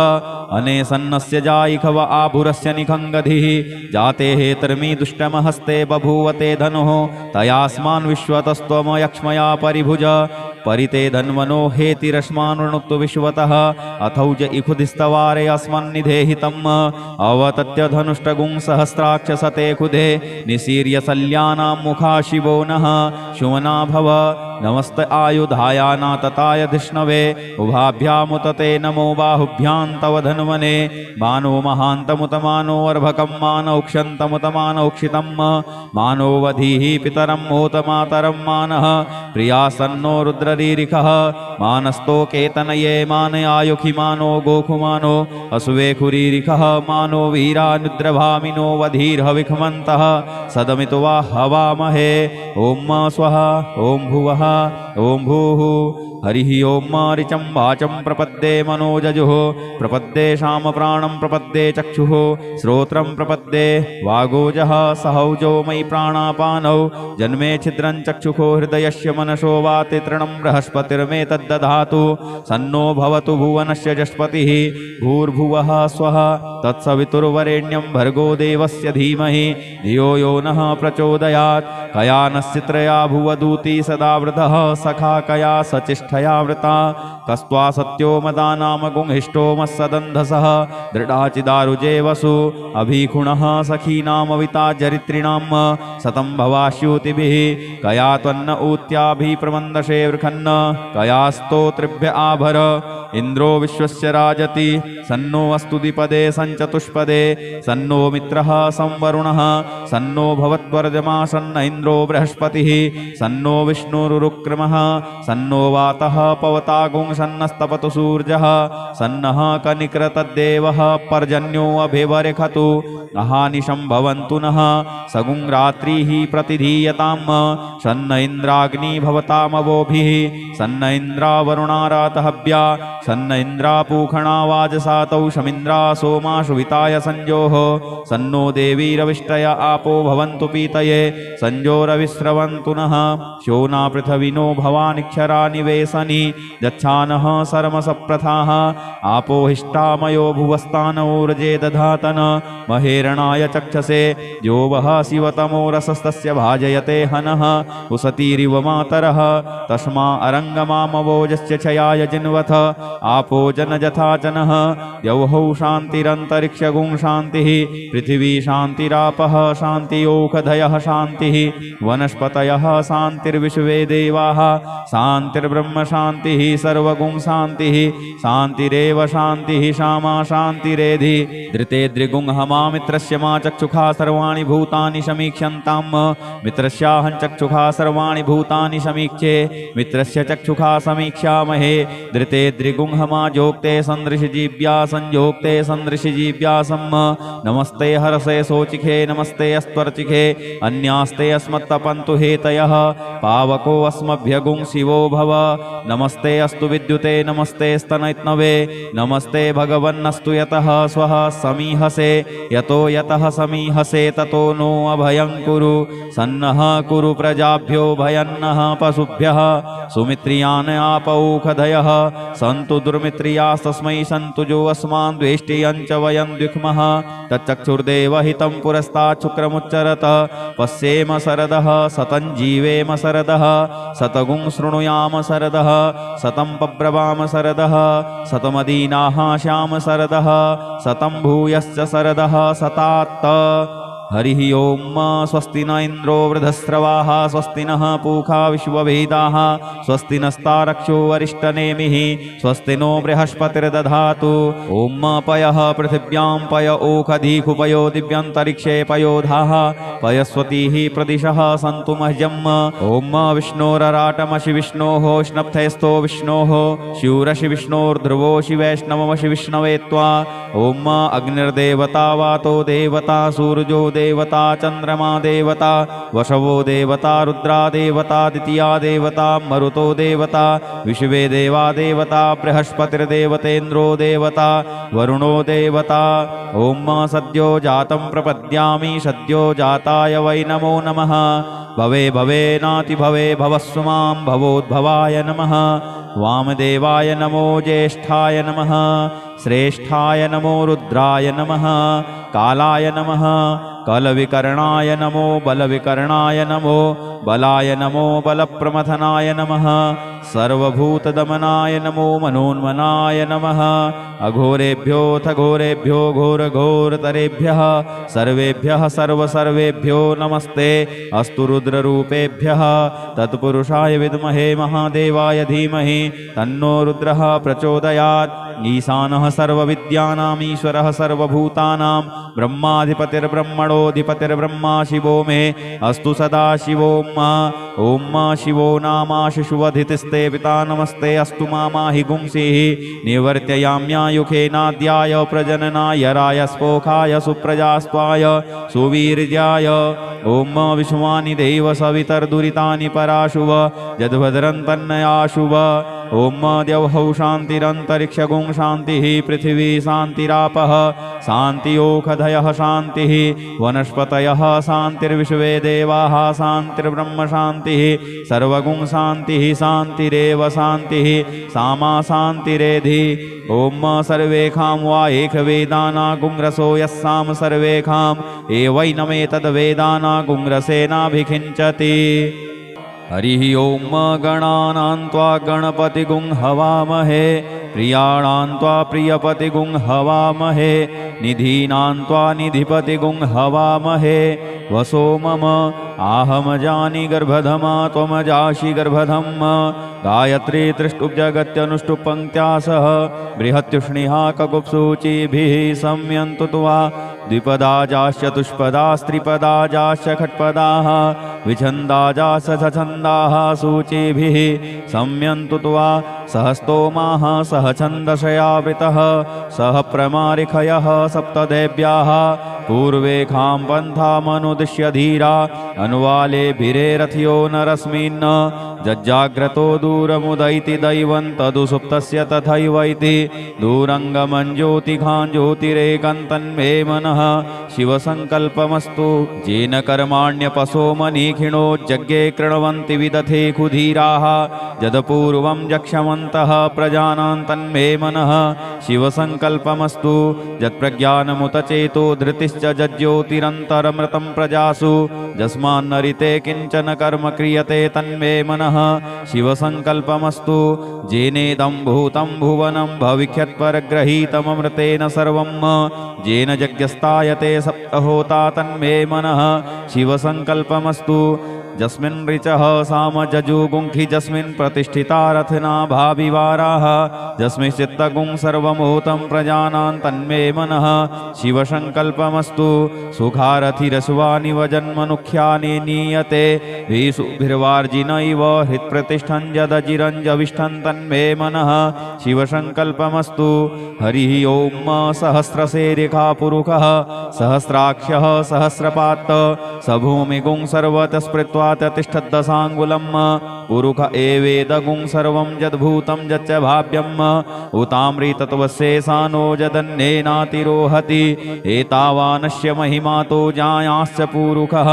अनेसन्नस्य जायिखव आभुरस्य निखङ्गधिः जाते हेतर्मी दुष्टमहस्ते बभूवते धनुः तयास्मान् विश्वतस्त्वमयक्ष्मया परिभुज परिते धन्वनो हेतिरश्मानृणुक्तु विश्वतः अथौज इखुदिस्तवारे अस्मन्निधेहितम् अवतत्य धनुष्टगुं सहस्राक्षसते खुदे निशीर्य सल्यानां मुखा शिवो नः शुमना भव नमस्त आयुधायानातताय धिष्णवे उभाभ्यामुतते नमो बाहुभ्यां तव धन्वने मानो महान्तमुतमानो अर्भकं मानौक्षन्तमुतमानौक्षितं मानोवधीः पितरं मोतमातरं मानः प्रियासन्नो रुद्ररीरिखः मानस्तो केतनये मानयायुखि मानो गोखुमानो असुवे खुरीरिखः मानो वीरानुद्रभामिनो वधीर्हविखमन्तः सदमितो वा हवामहे ॐ स्वः ॐ भुवः ॐ भूः हरिः ॐ मारिचं वाचं प्रपद्ये मनोजजुः प्रपद्ये शामप्राणं प्रपद्ये चक्षुः श्रोत्रं प्रपद्ये वागोजः सहौजो मयि प्राणापानौ जन्मे छिद्रं चक्षुषो हृदयस्य मनसो वाति तृणं बृहस्पतिर्मेतद्दधातु सन्नो भवतु भुवनस्य जस्पतिः भूर्भुवः स्वः तत्सवितुर्वरेण्यं भर्गो देवस्य धीमहि धियो यो नः प्रचोदयात् कया नश्चित्रया भुवदूती सदा वृतः सखा कया सचिष्ठया वृता कस्त्वा सत्यो मदानामगुंहिष्टो मत्सदन्धसः दृढाचिदारुजे वसु अभीखुणः सखीनामविता जरित्रिणां शतं भवाश्यूतिभिः कया त्वन्न ऊत्याभिप्रमन्दशे वृखन्न कया स्तोत्रिभ्य आभर इन्द्रो विश्वस्य राजति सन्नो अस्तु द्विपदे सञ्चतुष्पदे सन्नो मित्रः संवरुणः सन्नो भवत्वर्जमा सन्न इन्द्रो बृहस्पतिः सन्नो विष्णुरुक्रमः सन्नो वातः पवतागुं सन्नस्तपतु सूर्यः सन्नः कनिक्रतद्देवः पर्जन्यो अभिवरेखतु अहानिशं भवन्तु नः सगुं रात्रिः प्रतिधीयतां सन्न इन्द्राग्नि भवतामवोभिः सन्न इन्द्रावरुणारातहव्या सन्न इन्द्रापूखणा वाजसातौ शमिन्द्रा सोमा शुविताय संजोः सन्नो देवीरविष्टय आपो भवन्तु पीतये संजोरविस्रवन्तु नः शोना पृथविनो भवानिक्षरा निवेशनि यच्छानः सरमसप्रथाः आपो हिष्टामयो भुवस्तानोर्जे दधातन महेरणाय चक्षसे यो वः शिवतमो रसस्तस्य भाजयते हनः उसतीरिव मातरः तस्मा अरङ्गमामवोजस्य क्षयाय जिन्वथ आपो जनजथा जनः यौहौ शान्तिरन्तरिक्षगुं शान्तिः पृथिवी शान्तिरापः शान्तियोखधयः शान्तिः वनस्पतयः शान्तिर्विश्वे देवाः शान्तिर्ब्रह्म शान्तिः सर्वगुं शान्तिः शान्तिरेव शान्तिः श्यामा शान्तिरेधि धृते द्रिगुं हमा मित्रस्य मा चक्षुषा सर्वाणि भूतानि समीक्ष्यन्तां मित्रस्याहं चक्षुषा सर्वाणि भूतानि समीक्षे मित्रस्य चक्षुषा समीक्ष्यामहे धृते द्रिगुं हमा जोक्ते सन्दृशजीव्या संयोक्ते सन्दृशजीव्यासं नमस्ते हरसे सोचिखे नमस्ते अस्त्वर्चिखे अन्यास्ते अस्मत्तपन्तु हेतयः पावको अस्मभ्यगुं शिवो भव नमस्ते अस्तु विद्युते नमस्ते स्तनैत्नवे नमस्ते भगवन्नस्तु यतः स्वः समीहसे यतो यतः समीहसे ततो नो अभयं कुरु सन्नः कुरु प्रजाभ्यो भयन्नः पशुभ्यः सुमित्रियान् आपौखधयः सन्तु दुर्मित्रियास्तस्मै सन्तु जो अस्मान् द्वेष्टियञ्च वयं द्विक्मः तच्चक्षुर्देवहितं पुरस्तात् शुक्रमुच्चरत पश्येम शरदः शतं जीवेम शरदः शतगुं शृणुयाम शरदः शतं पब्रवाम शरदः शतमदीनाः श्याम शरदः शतं भूयश्च शरदः शतात्त हरिः ॐ स्वस्ति न इन्द्रो वृधस्रवाः स्वस्ति नः पूषा विश्ववेदाः स्वस्ति नस्तारक्षो वरिष्ठनेमिः स्वस्ति नो बृहस्पतिर्दधातु ॐ पयः पृथिव्यां पय ओखधीकुपयो दिव्यन्तरिक्षे पयोधाः पयस्वतीः प्रदिशः सन्तु मह्यम् ॐ विष्णोरराटमशि विष्णोः स्नप्थेस्थो विष्णोः शूरशि विष्णोर्ध्रुवोषि वैष्णवमशि विष्णवे त्वा ॐ अग्निर्देवता वातो देवता सूर्यो देवता चंद्रमा देवता वशवो देवता रुद्रा देवता द्वितीया देवता मरुतो देवता विश्वे देवा देवता बृहस्पतिर्देवतेन्द्रो देवता वरुणो देवता ओम सद्यो जातं प्रपद्यामि सद्यो जाताय वै नमो नमः भवे भवे नाति भवे भवस्व मां भवोद्भवाय नमः वामदेवाय नमो ज्येष्ठाय नमः श्रेष्ठाय नमो रुद्राय नमः कालाय नमः कलविकर्णाय नमो बलविकर्णाय नमो बलाय नमो बलप्रमथनाय नमः सर्वभूतदमनाय नमो मनोन्मनाय नमः अघोरेभ्योऽथ घोरेभ्यो घोरघोरतरेभ्यः सर्वेभ्यः सर्वसर्वेभ्यो नमस्ते अस्तु रुद्ररूपेभ्यः तत्पुरुषाय विद्महे महादेवाय धीमहि तन्नो रुद्रः प्रचोदयात् ईशानः सर्वविद्यानाम् ईश्वरः सर्वभूतानां ब्रह्माधिपतिर्ब्रह्मणोऽधिपतिर्ब्रह्मा शिवो मे अस्तु सदा शिवो ॐ शिवो नामाश शुभधितिस्ते पिता नमस्ते अस्तु मामाहि गुंसिः निवर्त्ययाम्यायुखेनाद्याय प्रजननाय रायस्पोखाय सुप्रजास्त्वाय सुवीर्याय ॐ विश्वानि देव सवितर्दुरितानि पराशुभ यद्भद्रं तन्नयाशुभ ॐ द्यौः शान्तिरन्तरिक्षगुं शान्तिः पृथिवी शान्तिरापः शान्तियोखधयः शान्तिः वनस्पतयः शान्तिर्विश्वे देवाः शान्तिर्ब्रह्म शान्तिः सर्वगुं शान्तिः शान्तिरेव शान्तिः सामा शान्तिरेधि ॐ सर्वेखां वा एकवेदानागुंरसो यस्साम सर्वेखां एवैनमेतद्वेदानागुंरसेनाभिखिञ्चति हरिः ॐ गणानां त्वा गणपतिगुं हवामहे प्रियाणां त्वा प्रियपतिगुं हवामहे निधीनां त्वा निधिपतिगुं हवामहे वसो मम आहमजानि गर्भधमा त्वमजासि गर्भधम् गायत्री त्रिष्टुप्जगत्यनुष्टुप् पङ्क्त्या सह बृहत्युष्णिहा ककुप्सूचिभिः संयन्तु त्वा द्विपदाजाश्च चतुष्पदास्त्रिपदाजाश्च खट्पदाः विछन्दाजाश्च सछन्दाः सूचिभिः संयन्तु त्वा सह स्तोमाः सह छन्दसयावृतः सह प्रमारिखयः सप्तदेव्याः पूर्वेखां पन्थामनुदिश्य धीरा अनुवालेभिरेरथ्यो नरस्मिन् जज्जाग्रतो दूरमुदैति दैवं तदुसुप्तस्य तथैवैति दूरङ्गमञ्ज्योतिखां ज्योतिरेकन्तन्मे मनः शिवसङ्कल्पमस्तु येन कर्माण्यपसो मनीखिणो जज्ञे कृण्वन्ति विदथे कुधीराः यदपूर्वं जक्षमन्तः प्रजानां तन्मे मनः शिवसङ्कल्पमस्तु यत्प्रज्ञानमुत चेतो धृतिश्च जज्ज्योतिरन्तरमृतं प्रजासु यस्मान्नरिते किञ्चन कर्म क्रियते तन्मे मनः शिवसङ्कल्पमस्तु जेनेदं भूतं भुवनं भविष्यत्परग्रहीतममृतेन सर्वं जेन यज्ञस्तायते सप्तहोता तन्मे मनः शिवसङ्कल्पमस्तु जस्मिन् ऋचः साम जजुगुंखि जस्मिन् प्रतिष्ठिता रथना भाविवाराः जस्मिंश्चित्तगुं सर्वमूतं प्रजानां तन्मे मनः शिवसङ्कल्पमस्तु सुखारथिरस्वानि वजन्मनुख्यानि नीयते भीषुभिर्वार्जिनैव हृत्प्रतिष्ठं यदजिरञ्जविष्ठं तन्मे मनः शिवसङ्कल्पमस्तु हरिः ॐ सहस्रसेरिखा पुरुषः सहस्राक्षः सहस्रपात् स भूमिगुं सर्वतस्पृत्वा तिष्ठद्दशाङ्गुलम् पुरुष एवेदगुं सर्वं यद्भूतं यच्च भाव्यम् उतामृतत्वशेषानो यदन्नेनातिरोहति एतावानस्य महिमातो जायांश्च पुरुषः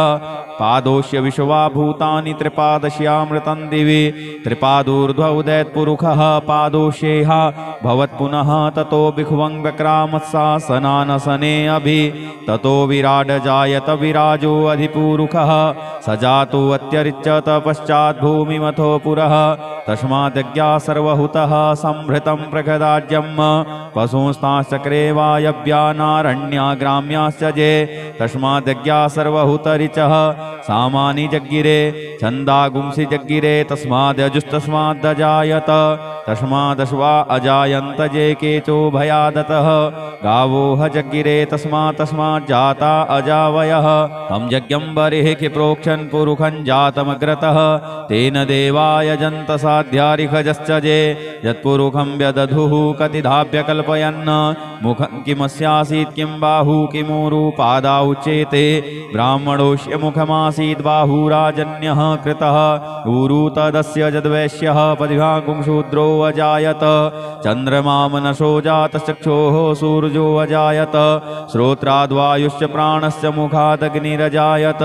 पादोष्य विश्वा भूतानि त्रिपादस्यामृतं दिवि त्रिपादूर्ध्व उदैत्पुरुषः पादोष्येह भवत्पुनः ततो बिभुवं व्यक्रामत्सासनानसने अभि ततो विराड जायत विराजो अधिपुरुषः सजातो अत्यरिच्यत पश्चात् भूमिमथो पुरः तस्माद्यज्ञा सर्वहुतः संभृतं प्रगदाज्यम् पशुंस्ताश्चक्रे वायव्या नारण्या ग्राम्याश्च जे तस्माद्यज्ञा सर्वहुतरिचः सामानि जग्गिरे छन्दागुंसि जग्गिरे तस्माद्यजुस्तस्मादजायत तस्मादश्वा अजायन्त जे केचो भयादतः गावोह जग्गिरे तस्माज्जाता अजावयः तं यज्ञं बर्हिः प्रोक्षन् पुरुषं जातमग्रतः तेन देवाय जन्त साध्यारिखजश्च जे यत्पुरुषं व्यदधुः कतिधाभ्य कल्पयन् मुखं किमस्यासीत् किं बाहु किमूरु पादाउच्येते ब्राह्मणोऽस्य मुखमासीत् बाहुराजन्यः कृतः ऊरु तदस्य यद्वैश्यः पदिभागुंशूद्रो अजायत चन्द्रमा मनसो जातश्चक्षोः सूर्यो अजायत श्रोत्राद्वायुश्च प्राणश्च मुखादग्निरजायत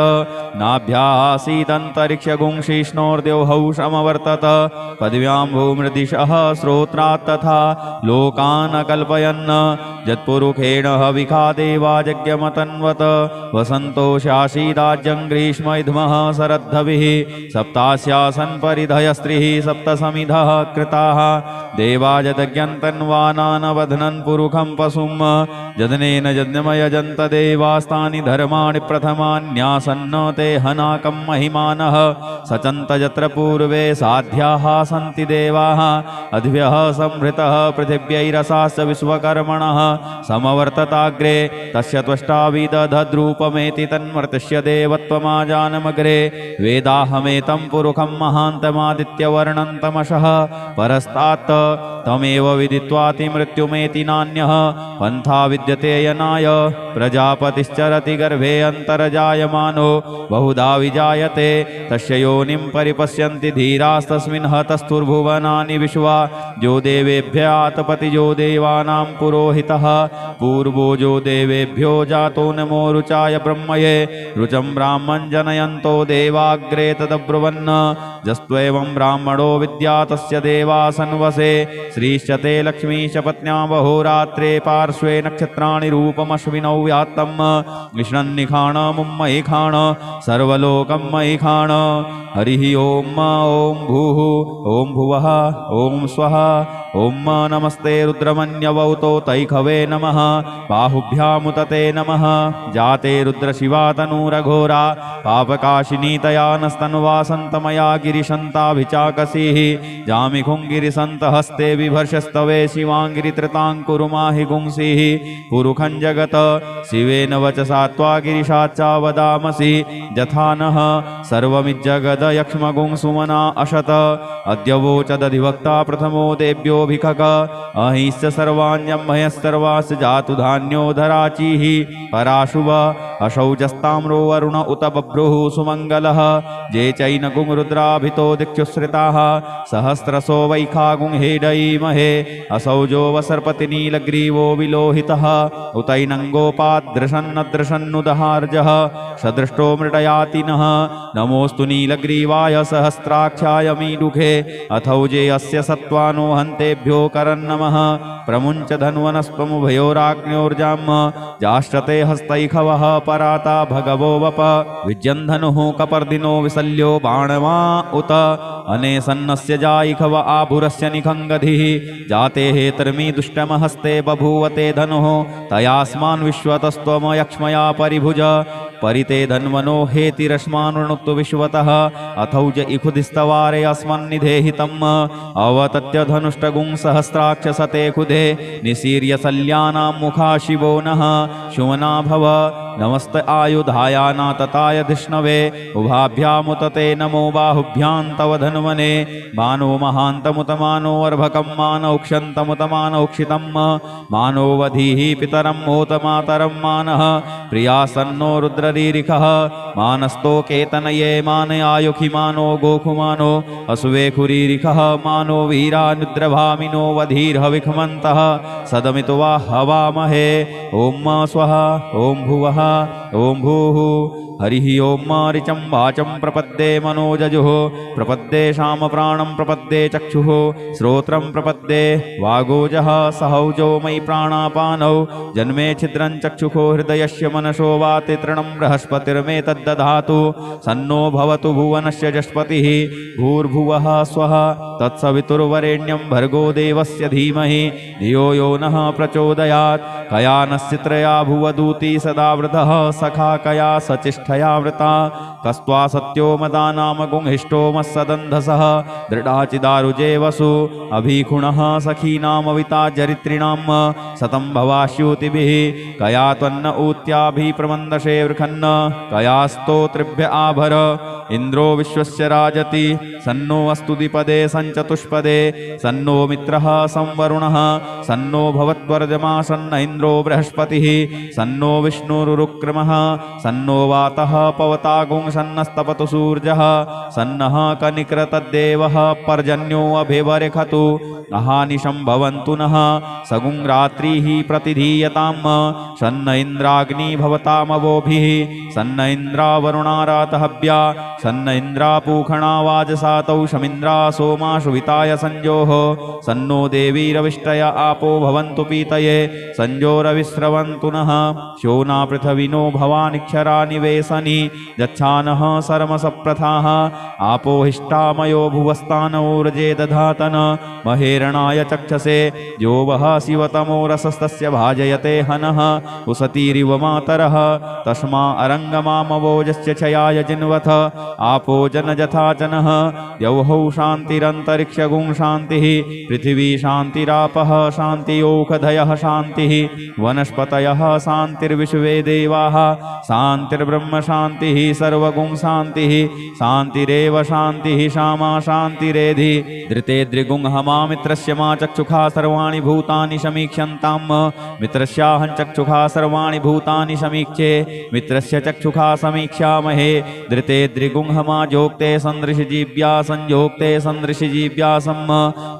नाभ्यासीदन्तरिक्षगुंशिष्णोर्द्यौः समवर्तत पदव्यां भूमृदिशः श्रोत्रात् तथा लोकान् अकल्पयन् यत्पुरुषेण हविखा देवा यज्ञमतन्वत वसन्तोषासीदाज्यं ग्रीष्मैध्मः शरद्धविः सप्तास्यासन् परिधयस्त्रिः सप्तसमिधः कृताः देवा यदज्ञन्तन्वानानवध्नन् पुरुषं पशुं यदनेन यज्ञमयजन्त देवास्तानि धर्माणि प्रथमान्यासन्न ते देहनाकं महिमानः सचन्त यत्र पूर्वे साध्याः सन्ति देवाः अद्भ्यः संहृतः पृथिव्यैरसाश्च विश्वकर्मणः समवर्तताग्रे तस्य त्वष्टाविदधद्रूपमेति तन्मर्त्यस्य देवत्वमाजानमग्रे वेदाहमेतं पुरुखं महान्तमादित्यवर्णं तमसः परस्तात् तमेव विदित्वाति मृत्युमेति नान्यः पन्था विद्यते यनाय प्रजापतिश्चरति गर्भे अन्तर्जायमानो बहुधा विजायते तस्य योनिं परिपश्यन्ति धीरास्तस्मिन् हतस्थुर्भुवनानि विश्वा जो देवेभ्यः आतपतिजो देवानां पुरोहितः पूर्वो जो देवेभ्यो जातो नमो रुचाय ब्रह्मये रुचं ब्राह्मं जनयन्तो देवाग्रे तदब्रुवन् जस्त्वेवं ब्राह्मणो विद्या तस्य देवासन्वसे श्रीश्च ते लक्ष्मीश पत्न्या बहोरात्रे पार्श्वे नक्षत्राणि रूपमश्विनौ व्यात्तम् विष्णन्निखाण मुम्मयि खाण सर्वलोकं मयि खाण हरिः ॐ भूः ॐ भुवः ॐ स्वः ॐ नमस्ते रुद्रमन्यवौतो तैखवे नमः बाहुभ्यामुतते नमः जाते रुद्रशिवा तनूरघोरा पापकाशिनी तया नस्तन्वासन्तमया गिरिशन्ताभिचाकसीः जामिखुङ्गिरिसन्तहस्ते बिभर्षस्तवे शिवाङ्गिरित्रताङ्कुरुमाहि गुंसीः पुरुखं जगत शिवेन वचसा त्वा गिरिशाच्चा वदामसि यथा नः सर्वमिज्जगदयक्ष्मगुंसुमना अशत अद्यवोचदधिवक्ता प्रथमो देव्योऽभिखक अहिश्च सर्वाण्यम्भयः जातु धान्यो धराचीः पराशुभ अशौचस्ताम्रो वरुण उत बभ्रुः सुमङ्गलः जे चैनगुं रुद्राभितो दिक्षुश्रिताः सहस्रसो वैखागुं हेडयीमहे असौजो वसर्पतिनीलग्रीवो विलोहितः उतैनङ्गोपादृशन्नदृशन्नुदहार्जः सदृष्टो मृडयाति नः नमोऽस्तु नीलग्रीवाय सहस्राक्षाय मीडुखे अथौजे अस्य सत्त्वानो हन्तेभ्यो करन्नमः प्रमुञ्च धन्वनस्त्वमुभयोराग्न्योर्जाम् जाश्चते हस्तैखवः पराता भगवो वप विज्यन्धनुः कपर्दिनो विसल्यो बाणवा उत अनेसन्नस्य जायिखव आभुरस्य निखङ्गधिः जाते हेतर्मी दुष्टमहस्ते बभूवते धनुः तयास्मान् विश्वतस्त्वमयक्ष्मया परिभुज परिते धन्वनो हेतिरश्मानृणुत्व विश्वतः अथौज इखुदिस्तवारे अस्मन्निधेहितम् अवतत्य धनुष्टगुं सहस्राक्षसते खुदे निसीर्य सल्यानां मुखा शिवो नः शुमना भव नमस्त आयुधायानातताय धिष्णवे उभाभ्यामुतते नमो बाहुभ्यां तव धन्वने मानो महान्तमुतमानो अर्भकं मानौक्षन्तमुतमानौक्षितं मानोवधीः पितरं मोतमातरं मानः प्रियासन्नो रुद्ररीरिखः मानस्तो केतनये मानयायुखि मानो गोखुमानो असुवेखुरीरिखः मानो वीरानुद्रभामिनो वधीर्हविखमन्तः सदमित्वा हवामहे ॐ स्वः ॐ भुवः ॐ भूः हरिः ॐ मारिचं वाचं प्रपद्ये मनोजजुः प्रपद्ये शामप्राणं प्रपद्ये चक्षुः श्रोत्रं प्रपद्ये वागोजः सहौजो मयि प्राणापानौ जन्मे छिद्रं चक्षुषो हृदयस्य मनसो वाति तृणं बृहस्पतिर्मे तद्दधातु सन्नो भवतु भुवनस्य जस्पतिः भूर्भुवः स्वः तत्सवितुर्वरेण्यं भर्गो देवस्य धीमहि धियो यो नः प्रचोदयात् कया नस्य त्रया भुवदूती सदा वृतः सखा कया सचिष्ठया वृता कस्त्वा सत्यो मदानामगुंहिष्टो मत्सदन्धसः दृढाचिदारुजे वसु अभीखुणः सखीनामविता चरित्रिणां सतं भवाश्यूतिभिः कया त्वन्न ऊत्याभिप्रमन्दशे वृखन्न कया स्तोत्रिभ्य आभर इन्द्रो विश्वस्य राजति सन्नो अस्तु द्विपदे सञ्चतुष्पदे सन्नो मित्रः संवरुणः सन्नो भवत्वर्जमा सन्न इन्द्रो बृहस्पतिः सन्नो विष्णुरुक्रमः सन्नो वातः पवतागुं सन्नस्तपतु सूर्यः सन्नः कनिक्रतद्देवः पर्जन्यो अभिवरेखतु अहानिशं भवन्तु नः सगुं रात्रिः प्रतिधीयतां सन्न इन्द्राग्नि भवतामवोभिः सन्न इन्द्रावरुणारातहव्या सन्न इन्द्रापूखणा वाजसातौ शमिन्द्रा सोमाशुविताय संजोः सन्नो देवीरविष्टय आपो भवन्तु पीतये संजोरविस्रवन्तु नः शोना पृथविनो भवानिक्षरा निवेश सनि यच्छानः सर्मसप्रथाः आपोहिष्टामयो भुवस्तानोर्जे दधातन महेरणाय चक्षसे जो वः शिवतमो रसस्तस्य भाजयते हनः उसतीरिव मातरः तस्मा अरङ्गमामवोजस्य क्षयाय जिन्वथ आपो जनजथाचनः द्यौः शान्तिरन्तरिक्षगुं शान्तिः पृथिवी शान्तिरापः शान्तियोखधयः शान्तिः वनस्पतयः शान्तिर्विश्वे देवाः शान्तिर्ब्रह्म शान्तिः सर्वगुं शान्तिः शान्तिरेव शान्तिः श्यामा शान्तिरेधि धृते द्रिगुं हमा मित्रस्य मा चक्षुषा सर्वाणि भूतानि समीक्ष्यन्ताम् मित्रस्याहं चक्षुषा सर्वाणि भूतानि समीक्षे मित्रस्य चक्षुषा समीक्षामहे धृते द्रिगुं हमा जोक्ते सन्दृशजीव्या संयोक्ते सन्दृशजीव्यासम्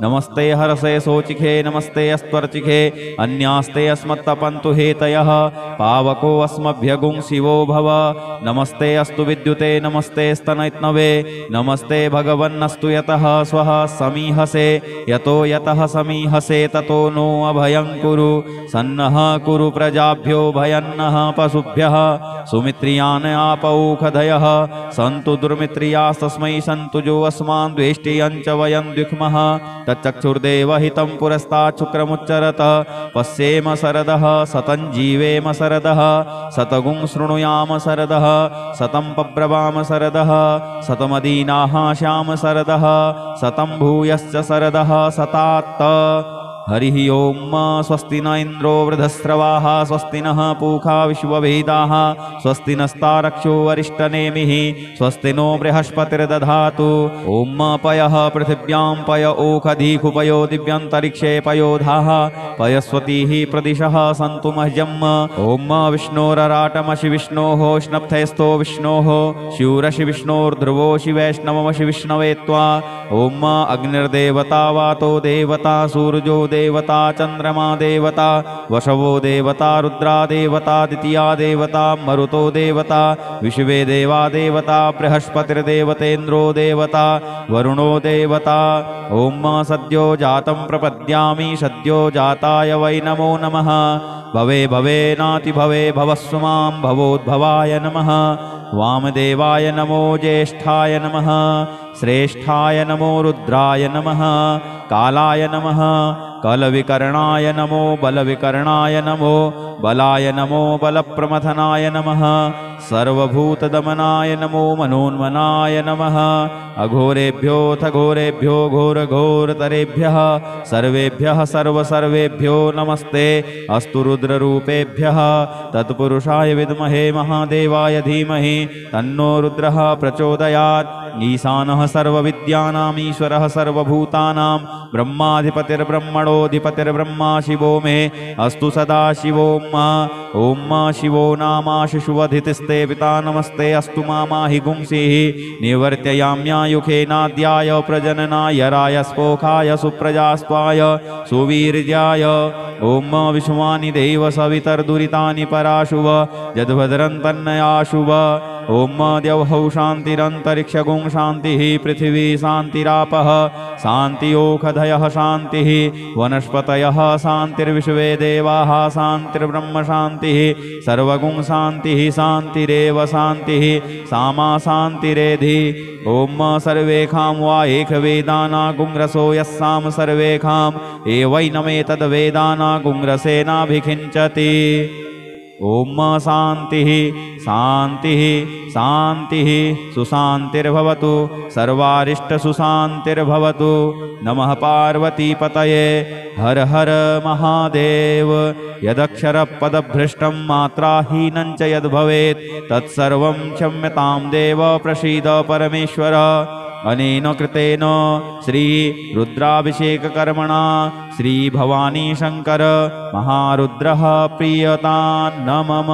नमस्ते हरसे सोचिखे नमस्ते अस्त्वर्चिखे अन्यास्ते अस्मत्तपन्तु हेतयः पावको अस्मभ्यगुं शिवो भव नमस्ते अस्तु विद्युते नमस्ते स्तनैत्नवे नमस्ते भगवन्नस्तु यतः स्वः समीहसे यतो यतः समीहसे ततो नो अभयं कुरु सन्नः कुरु प्रजाभ्यो भयन्नः पशुभ्यः सुमित्रियान् आपौखधयः सन्तु दुर्मित्रियास्तस्मै सन्तु जो अस्मान् द्वेष्टियं च वयं द्विक्मः तच्चक्षुर्देवहितं पुरस्तात् शुक्रमुच्चरत पश्येम शरदः सतं जीवेम शरदः शतगुं शृणुयाम शरदः शतं पब्रवाम शरदः शतमदीनाः श्याम शरदः शतं भूयश्च शरदः शतात्त हरिः ओम स्वस्ति न इंद्रो वृधस्रवाः स्वस्ति नः पूषा विश्ववेदाः स्वस्ति नस्तारक्षो वरिष्ठनेमिः स्वस्ति नो बृहस्पतिर्दधातु ओम पयः पृथिव्यां पय ओखधीकुपयो दिव्यन्तरिक्षे पयोधाः पयस्वतीः प्रदिशः सन्तु मह्यम् ओम विष्णोरराटमशि विष्णोः स्नप्थेस्थो विष्णोः शूरशि विष्णोर्ध्रुवोशि वैष्णवमशि विष्णवे त्वा ओम अग्निर्देवता वातो देवता सूर्यो देवता चंद्रमा देवता वशवो देवता रुद्रा देवता द्वितीया देवता मरुतो देवता विश्वे देवा देवता बृहस्पतिर्देवतेन्द्रो देवता वरुणो देवता ओम सद्यो जातं प्रपद्यामि सद्यो जाताय वै नमो नमः भवे भवे नाति भवे भवस्व मां भवोद्भवाय नमः वामदेवाय नमो ज्येष्ठाय नमः श्रेष्ठाय नमो रुद्राय नमः कालाय नमः कलविकर्णाय नमो बलविकर्णाय नमो बलाय नमो बलप्रमथनाय नमः सर्वभूतदमनाय नमो मनोन्मनाय नमः अघोरेभ्योऽथ घोरेभ्यो घोरघोरतरेभ्यः सर्वेभ्यः सर्वसर्वेभ्यो नमस्ते अस्तु रुद्ररूपेभ्यः तत्पुरुषाय विद्महे महादेवाय धीमहि तन्नो रुद्रः प्रचोदयात् ईशानः सर्वविद्यानाम् ईश्वरः सर्वभूतानां ब्रह्माधिपतिर्ब्रह्मणोऽधिपतिर्ब्रह्मा शिवो मे अस्तु सदा शिवो ओम शिवो नामाशिषुवधितिस्ते पिता नमस्ते अस्तु मामाहि गुंसिः निवर्त्ययाम्यायुखेनाद्याय प्रजननाय रायस्पोखाय सुप्रजास्त्वाय सुवीर्याय ओम विश्वानि देव सवितर्दुरितानि पराशुव यद्भद्रं तन्नयाशुव ओम द्यौः शान्तिरन्तरिक्षगुं शान्तिः पृथिवी शान्तिरापः शान्तियोखधयः शान्तिः वनस्पतयः शान्तिर्विश्वे देवाः शान्तिर्ब्रह्म शान्तिः सर्वगुं शान्तिः शान्तिरेव शान्तिः सामा शान्तिरेधि ओम सर्वेखां वा एकवेदानागुंरसो यस्साम सर्वेखां एवैनमेतद्वेदानागुंरसेनाभिखिञ्चति ओम शान्तिः शान्तिः शान्तिः सुशान्तिर्भवतु सर्वारिष्टसुशान्तिर्भवतु नमः पार्वतीपतये हर हर महादेव यदक्षरपदभ्रष्टं मात्राहीनं च यद्भवेत् तत्सर्वं क्षम्यतां देव प्रसीद परमेश्वर अनेन कृतेन श्री रुद्राभिषेककर्मणा श्री भवानी शंकर महारुद्रः प्रीयतां न मम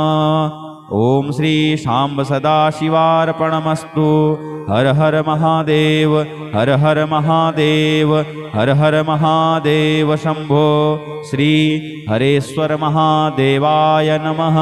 ओम श्री शांब सदाशिवार्पणमस्तु हर हर महादेव हर हर महादेव हर हर महादेव शंभो श्री हरेश्वर महादेवाय नमः।